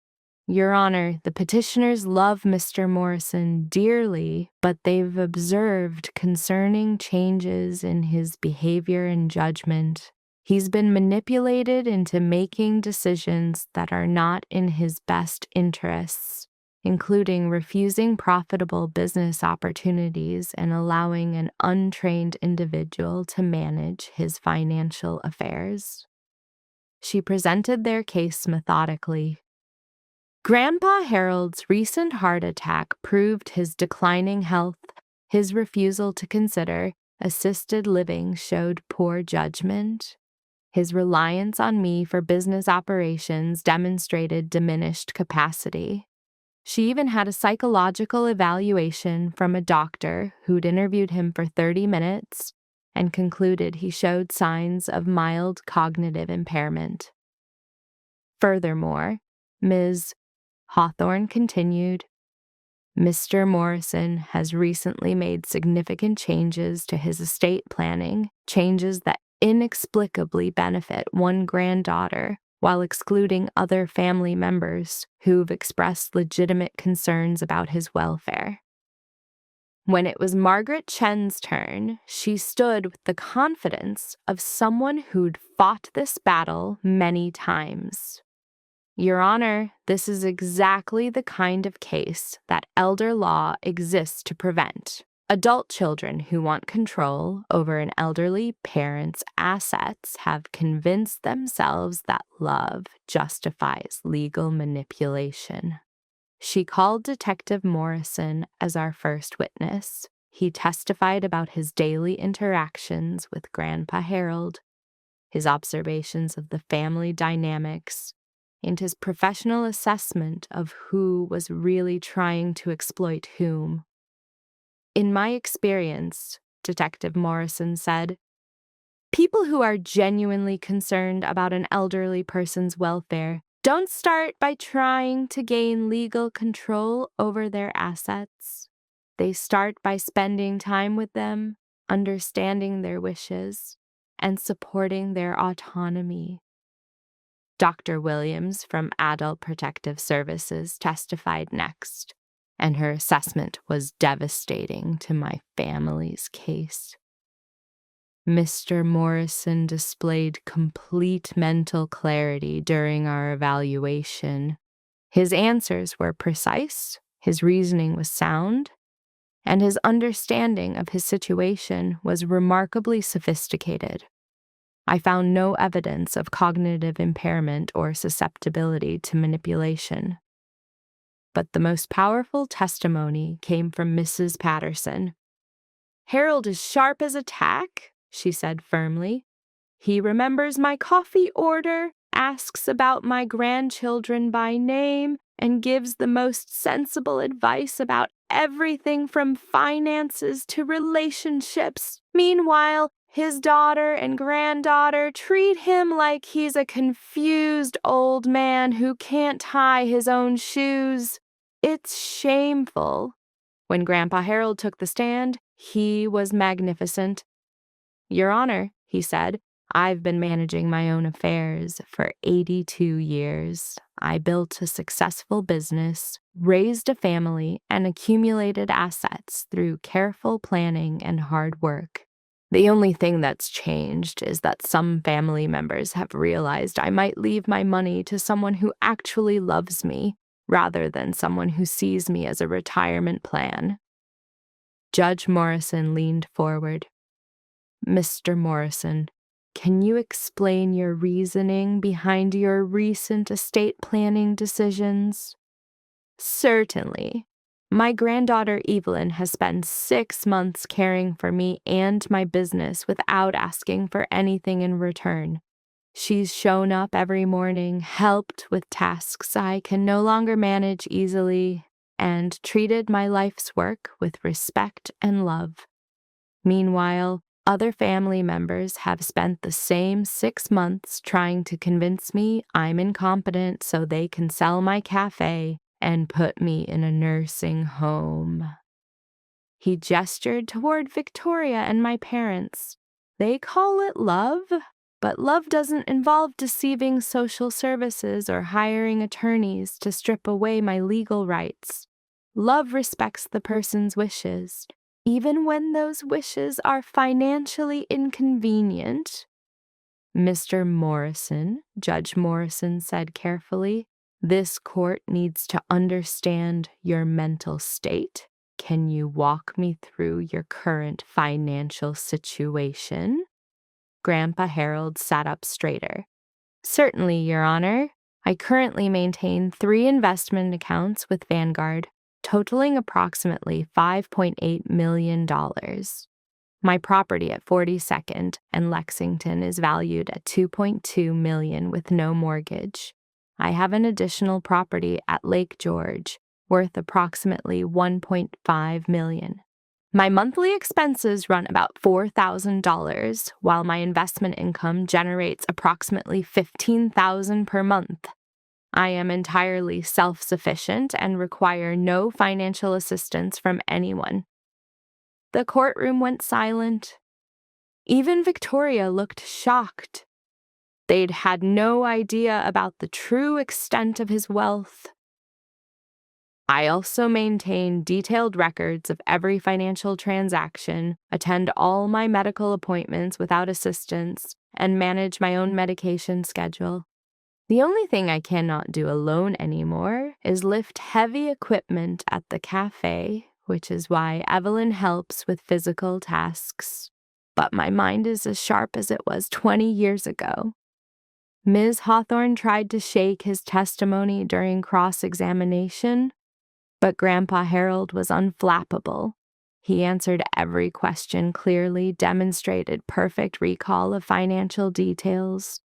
Your Honor, the petitioners love Mr. Morrison dearly, but they've observed concerning changes in his behavior and judgment. He's been manipulated into making decisions that are not in his best interests, including refusing profitable business opportunities and allowing an untrained individual to manage his financial affairs. She presented their case methodically. Grandpa Harold's recent heart attack proved his declining health. His refusal to consider assisted living showed poor judgment. His reliance on me for business operations demonstrated diminished capacity. She even had a psychological evaluation from a doctor who'd interviewed him for 30 minutes and concluded he showed signs of mild cognitive impairment. Furthermore, Ms. Hawthorne continued, Mr. Morrison has recently made significant changes to his estate planning, changes that inexplicably benefit one granddaughter while excluding other family members who've expressed legitimate concerns about his welfare. When it was Margaret Chen's turn, she stood with the confidence of someone who'd fought this battle many times. Your Honor, this is exactly the kind of case that elder law exists to prevent. Adult children who want control over an elderly parent's assets have convinced themselves that love justifies legal manipulation. She called Detective Morrison as our first witness. He testified about his daily interactions with Grandpa Harold, his observations of the family dynamics, and his professional assessment of who was really trying to exploit whom. In my experience, Detective Morrison said, people who are genuinely concerned about an elderly person's welfare don't start by trying to gain legal control over their assets. They start by spending time with them, understanding their wishes, and supporting their autonomy. Dr. Williams from Adult Protective Services testified next, and her assessment was devastating to my family's case. Mr. Morrison displayed complete mental clarity during our evaluation. His answers were precise, his reasoning was sound, and his understanding of his situation was remarkably sophisticated. I found no evidence of cognitive impairment or susceptibility to manipulation. But the most powerful testimony came from Mrs. Patterson. Harold is sharp as a tack, she said firmly. He remembers my coffee order, asks about my grandchildren by name, and gives the most sensible advice about everything from finances to relationships. Meanwhile, his daughter and granddaughter treat him like he's a confused old man who can't tie his own shoes. It's shameful. When Grandpa Harold took the stand, he was magnificent. Your Honor, he said, I've been managing my own affairs for 82 years. I built a successful business, raised a family, and accumulated assets through careful planning and hard work. The only thing that's changed is that some family members have realized I might leave my money to someone who actually loves me, rather than someone who sees me as a retirement plan. Judge Morrison leaned forward. Mr. Morrison, can you explain your reasoning behind your recent estate planning decisions? Certainly. My granddaughter Evelyn has spent 6 months caring for me and my business without asking for anything in return. She's shown up every morning, helped with tasks I can no longer manage easily, and treated my life's work with respect and love. Meanwhile, other family members have spent the same 6 months trying to convince me I'm incompetent so they can sell my café and put me in a nursing home. He gestured toward Victoria and my parents. They call it love, but love doesn't involve deceiving social services or hiring attorneys to strip away my legal rights. Love respects the person's wishes, even when those wishes are financially inconvenient. Mr. Morrison, Judge Morrison said carefully, this court needs to understand your mental state. Can you walk me through your current financial situation? Grandpa Harold sat up straighter. Certainly, Your Honor. I currently maintain 3 investment accounts with Vanguard, totaling approximately $5.8 million. My property at 42nd and Lexington is valued at $2.2 million with no mortgage. I have an additional property at Lake George, worth approximately $1.5 million. My monthly expenses run about $4,000, while my investment income generates approximately $15,000 per month. I am entirely self-sufficient and require no financial assistance from anyone. The courtroom went silent. Even Victoria looked shocked. They'd had no idea about the true extent of his wealth. I also maintain detailed records of every financial transaction, attend all my medical appointments without assistance, and manage my own medication schedule. The only thing I cannot do alone anymore is lift heavy equipment at the café, which is why Evelyn helps with physical tasks. But my mind is as sharp as it was 20 years ago. Ms. Hawthorne tried to shake his testimony during cross-examination, but Grandpa Harold was unflappable. He answered every question clearly, demonstrated perfect recall of financial details,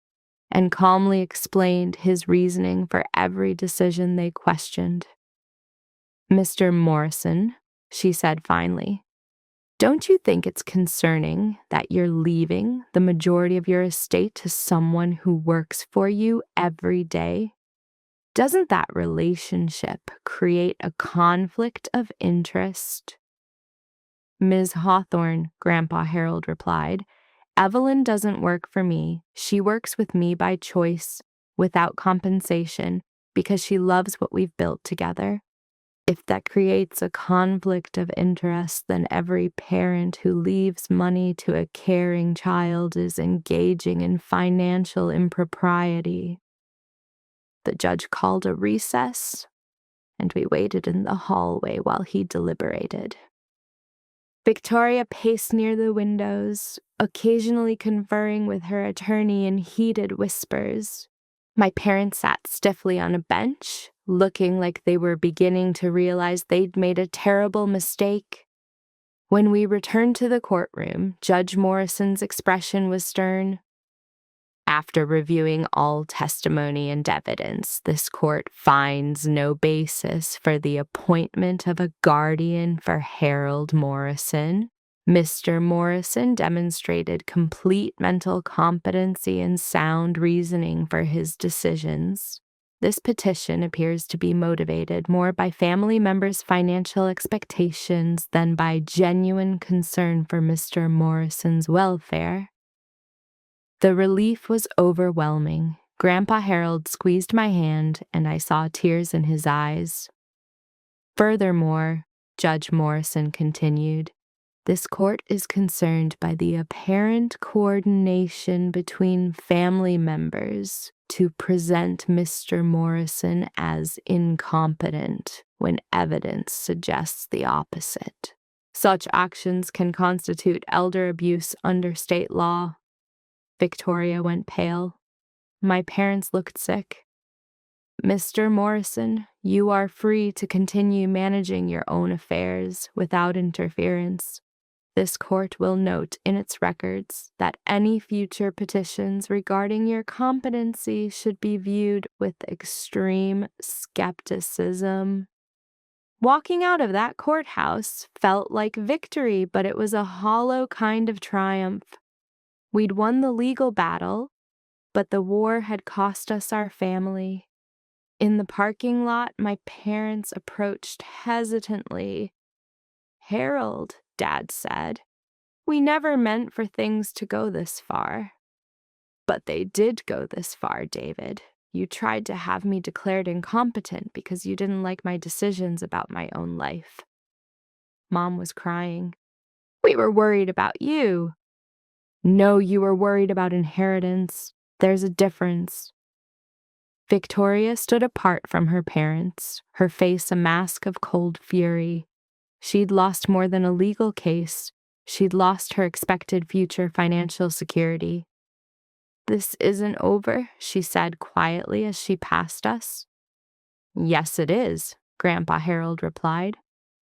and calmly explained his reasoning for every decision they questioned. "Mr. Morrison," she said finally, "don't you think it's concerning that you're leaving the majority of your estate to someone who works for you every day? Doesn't that relationship create a conflict of interest?" "Ms. Hawthorne," Grandpa Harold replied, "Evelyn doesn't work for me. She works with me by choice, without compensation, because she loves what we've built together. If that creates a conflict of interest, then every parent who leaves money to a caring child is engaging in financial impropriety." The judge called a recess, and we waited in the hallway while he deliberated. Victoria paced near the windows, occasionally conferring with her attorney in heated whispers. My parents sat stiffly on a bench, looking like they were beginning to realize they'd made a terrible mistake. When we returned to the courtroom, Judge Morrison's expression was stern. "After reviewing all testimony and evidence, this court finds no basis for the appointment of a guardian for Harold Morrison. Mr. Morrison demonstrated complete mental competency and sound reasoning for his decisions. This petition appears to be motivated more by family members' financial expectations than by genuine concern for Mr. Morrison's welfare." The relief was overwhelming. Grandpa Harold squeezed my hand, and I saw tears in his eyes. "Furthermore," Judge Morrison continued, "this court is concerned by the apparent coordination between family members to present Mr. Morrison as incompetent when evidence suggests the opposite. Such actions can constitute elder abuse under state law." Victoria went pale. My parents looked sick. "Mr. Morrison, you are free to continue managing your own affairs without interference. This court will note in its records that any future petitions regarding your competency should be viewed with extreme skepticism." Walking out of that courthouse felt like victory, but it was a hollow kind of triumph. We'd won the legal battle, but the war had cost us our family. In the parking lot, my parents approached hesitantly. "Harold," Dad said, "we never meant for things to go this far." "But they did go this far, David. You tried to have me declared incompetent because you didn't like my decisions about my own life." Mom was crying. "We were worried about you." "No, you were worried about inheritance. There's a difference." Victoria stood apart from her parents, her face a mask of cold fury. She'd lost more than a legal case. She'd lost her expected future financial security. "This isn't over," she said quietly as she passed us. "Yes, it is," Grandpa Harold replied.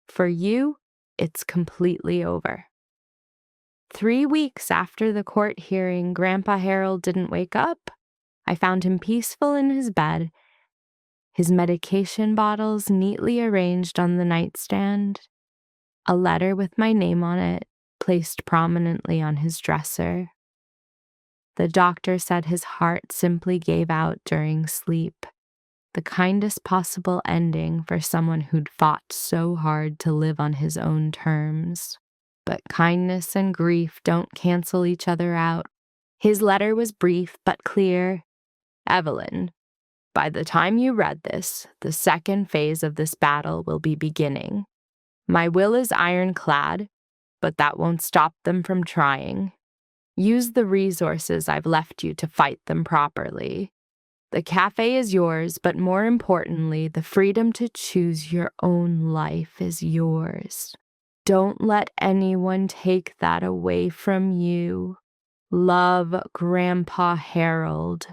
"For you, it's completely over." 3 weeks after the court hearing, Grandpa Harold didn't wake up. I found him peaceful in his bed. his medication bottles neatly arranged on the nightstand, a letter with my name on it placed prominently on his dresser. The doctor said his heart simply gave out during sleep, the kindest possible ending for someone who'd fought so hard to live on his own terms. But kindness and grief don't cancel each other out. His letter was brief but clear. Evelyn, by the time you read this, the second phase of this battle will be beginning. My will is ironclad, but that won't stop them from trying. Use the resources I've left you to fight them properly. The cafe is yours, but more importantly, the freedom to choose your own life is yours. Don't let anyone take that away from you. Love, Grandpa Harold.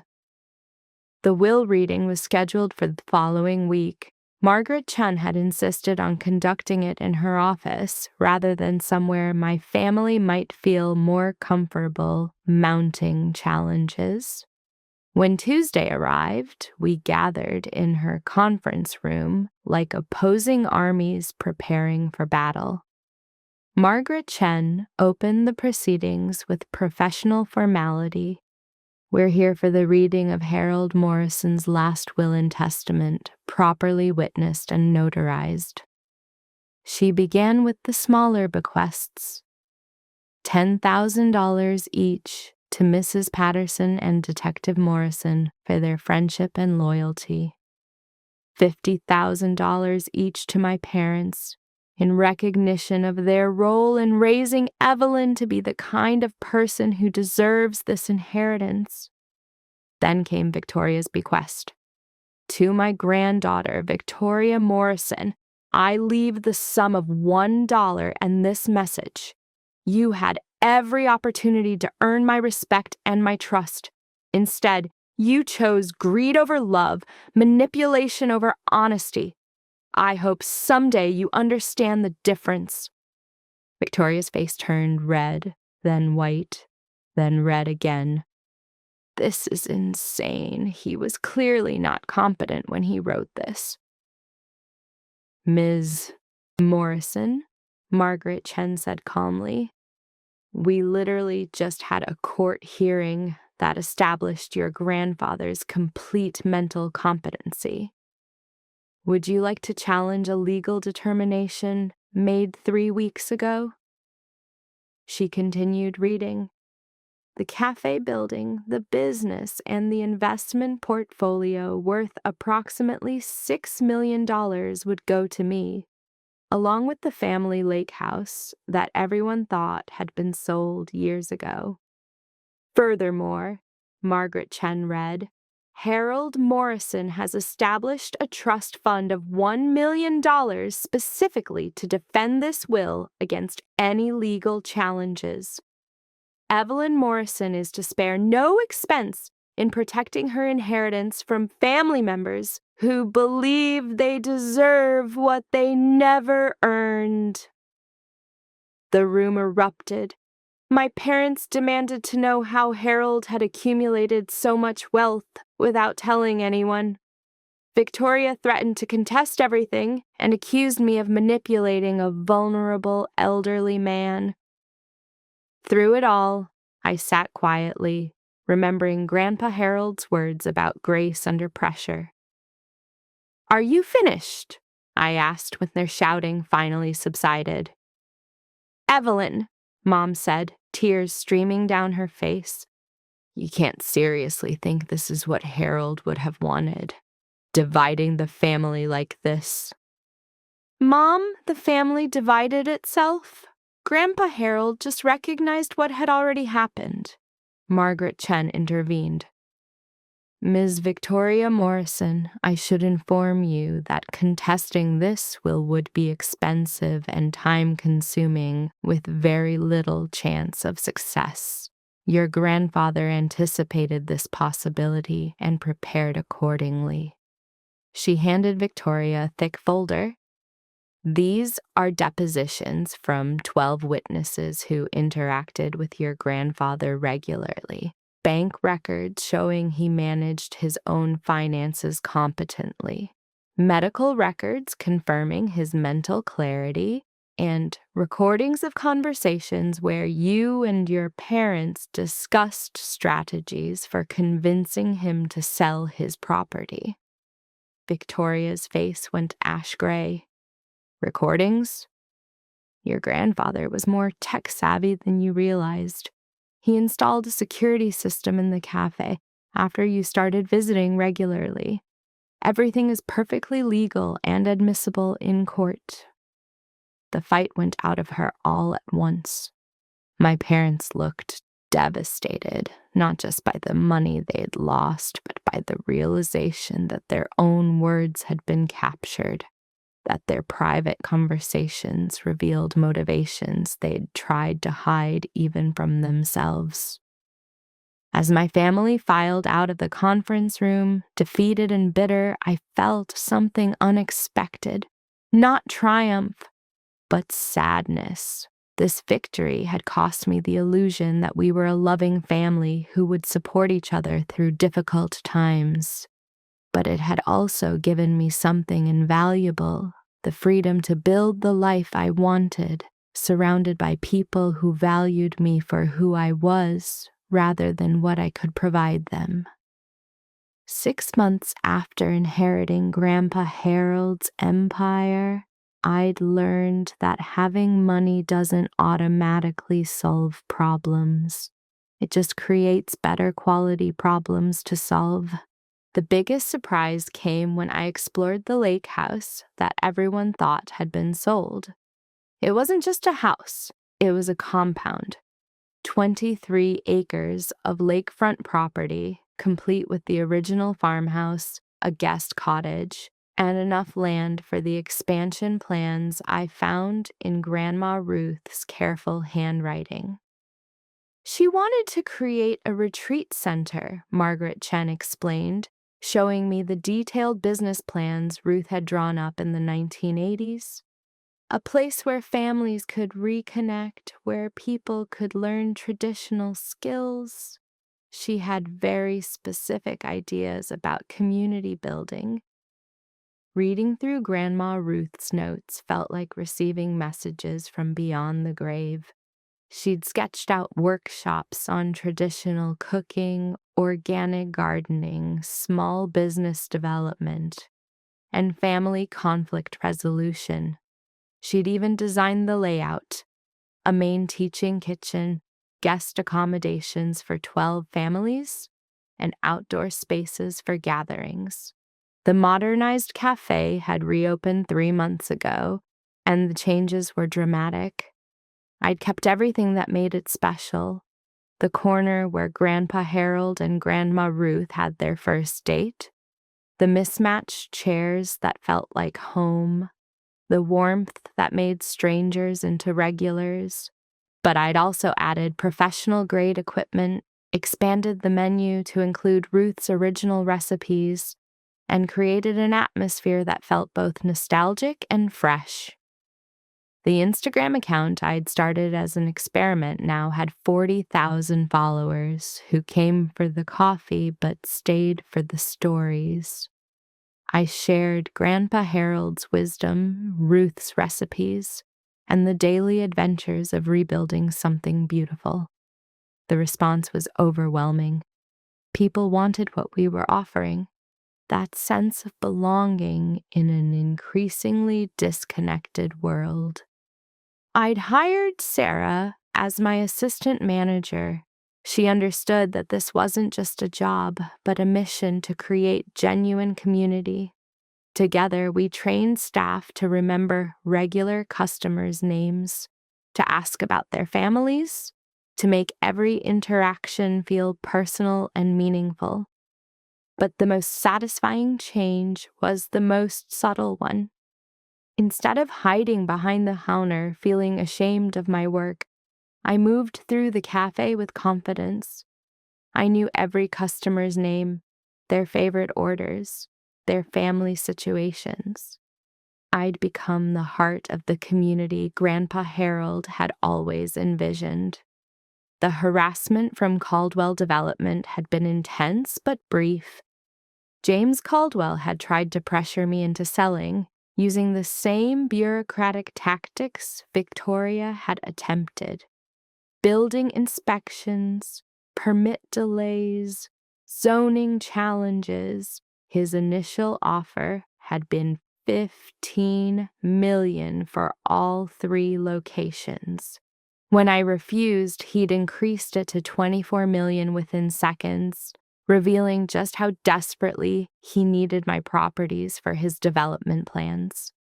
The will reading was scheduled for the following week. Margaret Chen had insisted on conducting it in her office rather than somewhere my family might feel more comfortable mounting challenges. When Tuesday arrived, we gathered in her conference room like opposing armies preparing for battle. Margaret Chen opened the proceedings with professional formality. We're here for the reading of Harold Morrison's last will and testament, properly witnessed and notarized. She began with the smaller bequests, $10,000 each to Mrs. Patterson and Detective Morrison for their friendship and loyalty, $50,000 each to my parents in recognition of their role in raising Evelyn to be the kind of person who deserves this inheritance. Then came Victoria's bequest. To my granddaughter, Victoria Morrison, I leave the sum of $1 and this message. You had every opportunity to earn my respect and my trust. Instead, you chose greed over love, manipulation over honesty. I hope someday you understand the difference. Victoria's face turned red, then white, then red again. This is insane. He was clearly not competent when he wrote this. Ms. Morrison, Margaret Chen said calmly, we literally just had a court hearing that established your grandfather's complete mental competency. Would you like to challenge a legal determination made 3 weeks ago? She continued reading. The cafe building, the business, and the investment portfolio worth approximately $6 million would go to me, along with the family lake house that everyone thought had been sold years ago. Furthermore, Margaret Chen read, Harold Morrison has established a trust fund of $1 million specifically to defend this will against any legal challenges. Evelyn Morrison is to spare no expense in protecting her inheritance from family members who believe they deserve what they never earned. The room erupted. My parents demanded to know how Harold had accumulated so much wealth without telling anyone. Victoria threatened to contest everything and accused me of manipulating a vulnerable elderly man. Through it all, I sat quietly, remembering Grandpa Harold's words about grace under pressure. Are you finished? I asked when their shouting finally subsided. Evelyn, Mom said, tears streaming down her face. You can't seriously think this is what Harold would have wanted, dividing the family like this. Mom, the family divided itself? Grandpa Harold just recognized what had already happened. Margaret Chen intervened. Ms. Victoria Morrison, I should inform you that contesting this will would be expensive and time-consuming with very little chance of success. Your grandfather anticipated this possibility and prepared accordingly. She handed Victoria a thick folder. These are depositions from 12 witnesses who interacted with your grandfather regularly. bank records showing he managed his own finances competently, medical records confirming his mental clarity, and recordings of conversations where you and your parents discussed strategies for convincing him to sell his property. Victoria's face went ash gray. Recordings? Your grandfather was more tech-savvy than you realized. He installed a security system in the cafe after you started visiting regularly. Everything is perfectly legal and admissible in court. The fight went out of her all at once. My parents looked devastated, not just by the money they'd lost, but by the realization that their own words had been captured, that their private conversations revealed motivations they'd tried to hide even from themselves. As my family filed out of the conference room, defeated and bitter, I felt something unexpected. Not triumph, but sadness. This victory had cost me the illusion that we were a loving family who would support each other through difficult times. But it had also given me something invaluable, the freedom to build the life I wanted, surrounded by people who valued me for who I was rather than what I could provide them. 6 months after inheriting Grandpa Harold's empire, I'd learned that having money doesn't automatically solve problems. It just creates better quality problems to solve. The biggest surprise came when I explored the lake house that everyone thought had been sold. It wasn't just a house, it was a compound. 23 acres of lakefront property, complete with the original farmhouse, a guest cottage, and enough land for the expansion plans I found in Grandma Ruth's careful handwriting. She wanted to create a retreat center, Margaret Chen explained, showing me the detailed business plans Ruth had drawn up in the 1980s. A place where families could reconnect, where people could learn traditional skills. She had very specific ideas about community building. Reading through Grandma Ruth's notes felt like receiving messages from beyond the grave. She'd sketched out workshops on traditional cooking, organic gardening, small business development, and family conflict resolution. She'd even designed the layout, a main teaching kitchen, guest accommodations for 12 families, and outdoor spaces for gatherings. The modernized cafe had reopened 3 months ago, and the changes were dramatic. I'd kept everything that made it special. The corner where Grandpa Harold and Grandma Ruth had their first date, the mismatched chairs that felt like home, the warmth that made strangers into regulars. But I'd also added professional-grade equipment, expanded the menu to include Ruth's original recipes, and created an atmosphere that felt both nostalgic and fresh. The Instagram account I'd started as an experiment now had 40,000 followers who came for the coffee but stayed for the stories. I shared Grandpa Harold's wisdom, Ruth's recipes, and the daily adventures of rebuilding something beautiful. The response was overwhelming. People wanted what we were offering, that sense of belonging in an increasingly disconnected world. I'd hired Sarah as my assistant manager. She understood that this wasn't just a job, but a mission to create genuine community. Together, we trained staff to remember regular customers' names, to ask about their families, to make every interaction feel personal and meaningful. But the most satisfying change was the most subtle one. Instead of hiding behind the counter, feeling ashamed of my work, I moved through the cafe with confidence. I knew every customer's name, their favorite orders, their family situations. I'd become the heart of the community Grandpa Harold had always envisioned. The harassment from Caldwell Development had been intense but brief. James Caldwell had tried to pressure me into selling, using the same bureaucratic tactics Victoria had attempted. Building inspections, permit delays, zoning challenges. His initial offer had been $15 million for all 3 locations. When I refused, he'd increased it to $24 million within seconds, revealing just how desperately he needed my properties for his development plans.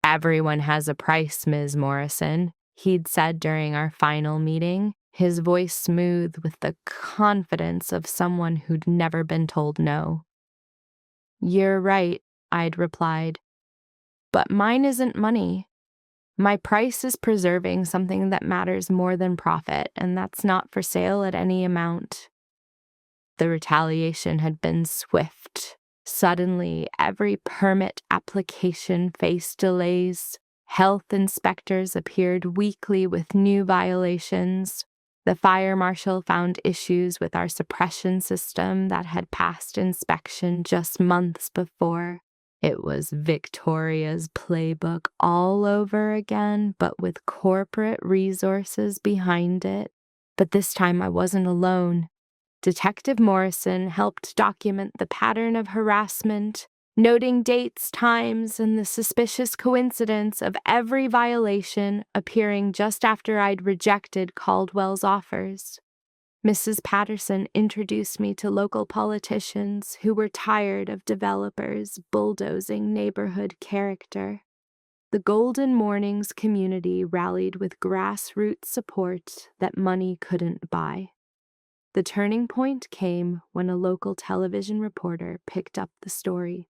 "Everyone has a price, Ms. Morrison," he'd said during our final meeting, his voice smooth with the confidence of someone who'd never been told no. "You're right," I'd replied, "but mine isn't money. My price is preserving something that matters more than profit, and that's not for sale at any amount." The retaliation had been swift. Suddenly, every permit application faced delays. Health inspectors appeared weekly with new violations. The fire marshal found issues with our suppression system that had passed inspection just months before. It was Victoria's playbook all over again, but with corporate resources behind it. But this time I wasn't alone. Detective Morrison helped document the pattern of harassment, noting dates, times, and the suspicious coincidence of every violation appearing just after I'd rejected Caldwell's offers. Mrs. Patterson introduced me to local politicians who were tired of developers bulldozing neighborhood character. The Golden Mornings community rallied with grassroots support that money couldn't buy. The turning point came when a local television reporter picked up the story.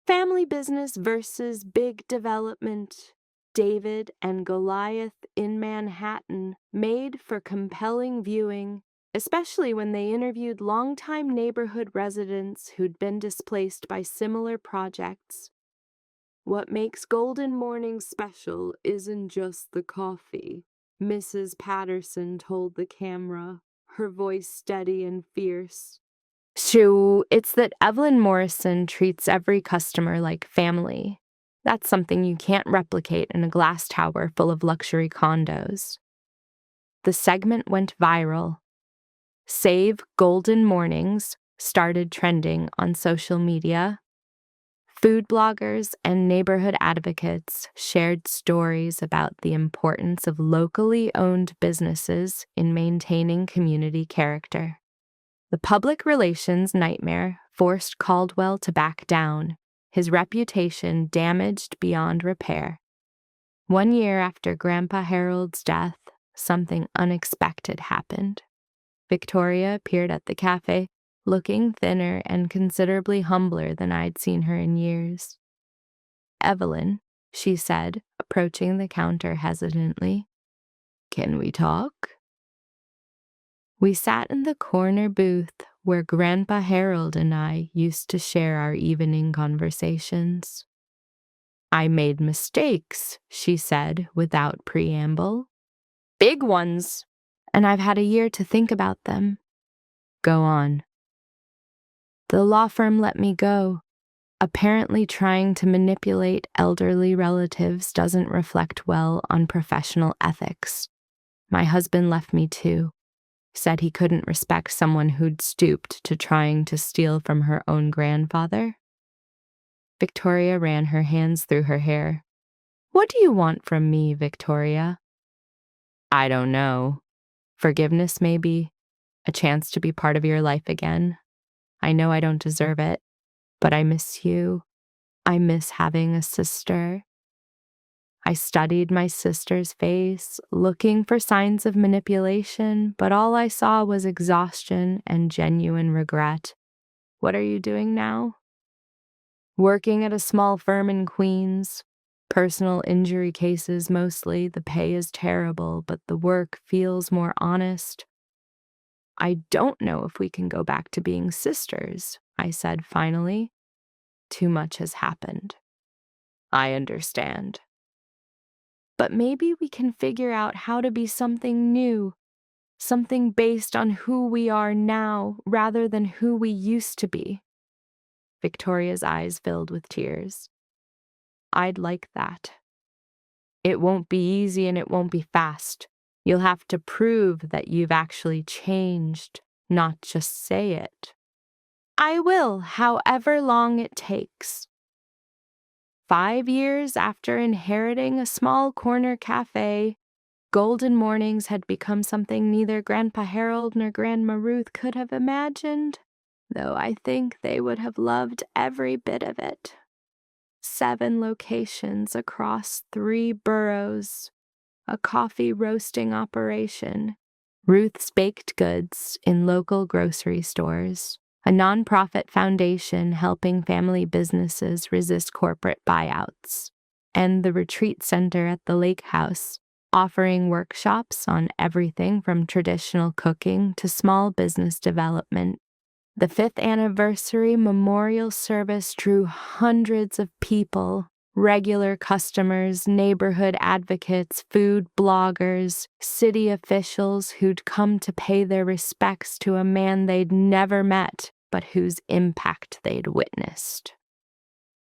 "Family business versus big development. David and Goliath in Manhattan" made for compelling viewing, especially when they interviewed longtime neighborhood residents who'd been displaced by similar projects. "What makes Golden Morning special isn't just the coffee," Mrs. Patterson told the camera, her voice steady and fierce. "Shoo, it's that Evelyn Morrison treats every customer like family. That's something you can't replicate in a glass tower full of luxury condos." The segment went viral. Save Golden Mornings started trending on social media. Food bloggers and neighborhood advocates shared stories about the importance of locally owned businesses in maintaining community character. The public relations nightmare forced Caldwell to back down, his reputation damaged beyond repair. 1 year after Grandpa Harold's death, something unexpected happened. Victoria appeared at the cafe, looking thinner and considerably humbler than I'd seen her in years. "Evelyn," she said, approaching the counter hesitantly, "can we talk?" We sat in the corner booth where Grandpa Harold and I used to share our evening conversations. "I made mistakes," she said without preamble. "Big ones, and I've had a year to think about them." "Go on." "The law firm let me go. Apparently trying to manipulate elderly relatives doesn't reflect well on professional ethics. My husband left me too. Said he couldn't respect someone who'd stooped to trying to steal from her own grandfather." Victoria ran her hands through her hair. "What do you want from me, Victoria?" "I don't know. Forgiveness, maybe. A chance to be part of your life again. I know I don't deserve it, but I miss you. I miss having a sister." I studied my sister's face, looking for signs of manipulation, but all I saw was exhaustion and genuine regret. "What are you doing now?" "Working at a small firm in Queens. Personal injury cases mostly. The pay is terrible, but the work feels more honest." "I don't know if we can go back to being sisters," I said finally. "Too much has happened." "I understand." but maybe we can figure out how to be something new, something based on who we are now rather than who we used to be. Victoria's eyes filled with tears. I'd like that. It won't be easy and it won't be fast. You'll have to prove that you've actually changed, not just say it. I will, however long it takes. 5 years after inheriting a small corner cafe, Golden Mornings had become something neither Grandpa Harold nor Grandma Ruth could have imagined, though I think they would have loved every bit of it. 7 locations across 3 boroughs, a coffee roasting operation, Ruth's Baked Goods in local grocery stores, a nonprofit foundation helping family businesses resist corporate buyouts, and the retreat center at the lake house, offering workshops on everything from traditional cooking to small business development. The 5th anniversary memorial service drew hundreds of people, regular customers, neighborhood advocates, food bloggers, city officials who'd come to pay their respects to a man they'd never met, but whose impact they'd witnessed.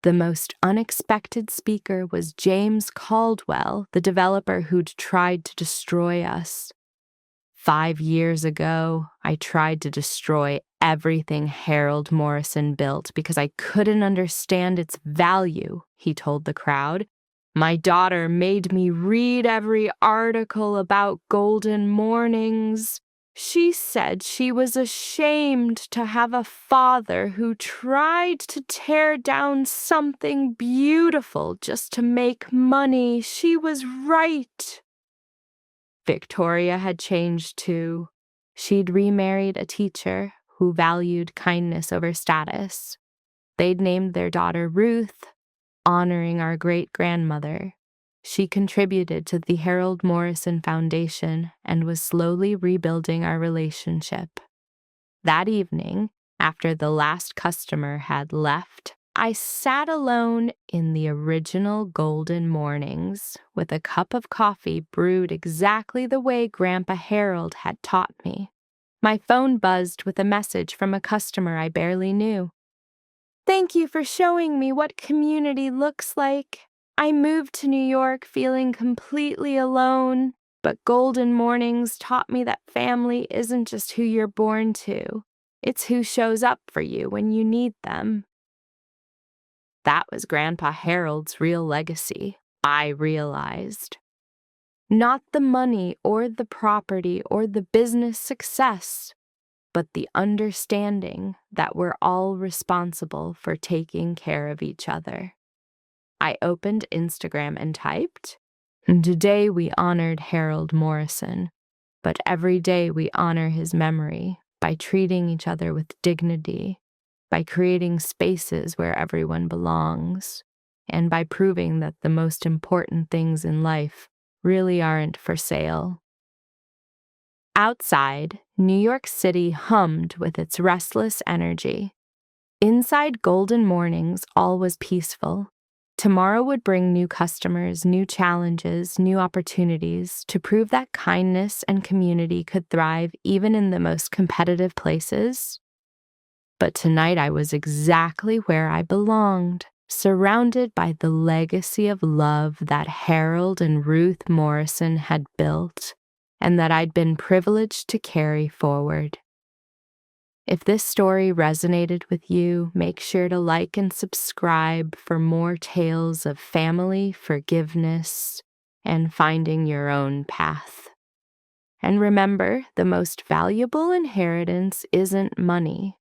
The most unexpected speaker was James Caldwell, the developer who'd tried to destroy us. 5 years ago, I tried to destroy everything Harold Morrison built because I couldn't understand its value, he told the crowd. My daughter made me read every article about Golden Mornings. She said she was ashamed to have a father who tried to tear down something beautiful just to make money. She was right. Victoria had changed too. She'd remarried a teacher who valued kindness over status. They'd named their daughter Ruth, honoring our great-grandmother. She contributed to the Harold Morrison Foundation and was slowly rebuilding our relationship. That evening, after the last customer had left, I sat alone in the original Golden Mornings with a cup of coffee brewed exactly the way Grandpa Harold had taught me. My phone buzzed with a message from a customer I barely knew. Thank you for showing me what community looks like. I moved to New York feeling completely alone, but Golden Mornings taught me that family isn't just who you're born to. It's who shows up for you when you need them. That was Grandpa Harold's real legacy, I realized. Not the money or the property or the business success, but the understanding that we're all responsible for taking care of each other. I opened Instagram and typed, "Today we honored Harold Morrison, but every day we honor his memory by treating each other with dignity, by creating spaces where everyone belongs, and by proving that the most important things in life really aren't for sale." Outside, New York City hummed with its restless energy. Inside Golden Mornings, all was peaceful. Tomorrow would bring new customers, new challenges, new opportunities to prove that kindness and community could thrive even in the most competitive places. But tonight I was exactly where I belonged, surrounded by the legacy of love that Harold and Ruth Morrison had built and that I'd been privileged to carry forward. If this story resonated with you, make sure to like and subscribe for more tales of family, forgiveness, and finding your own path. And remember, the most valuable inheritance isn't money.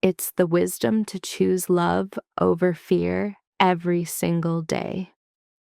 It's the wisdom to choose love over fear every single day.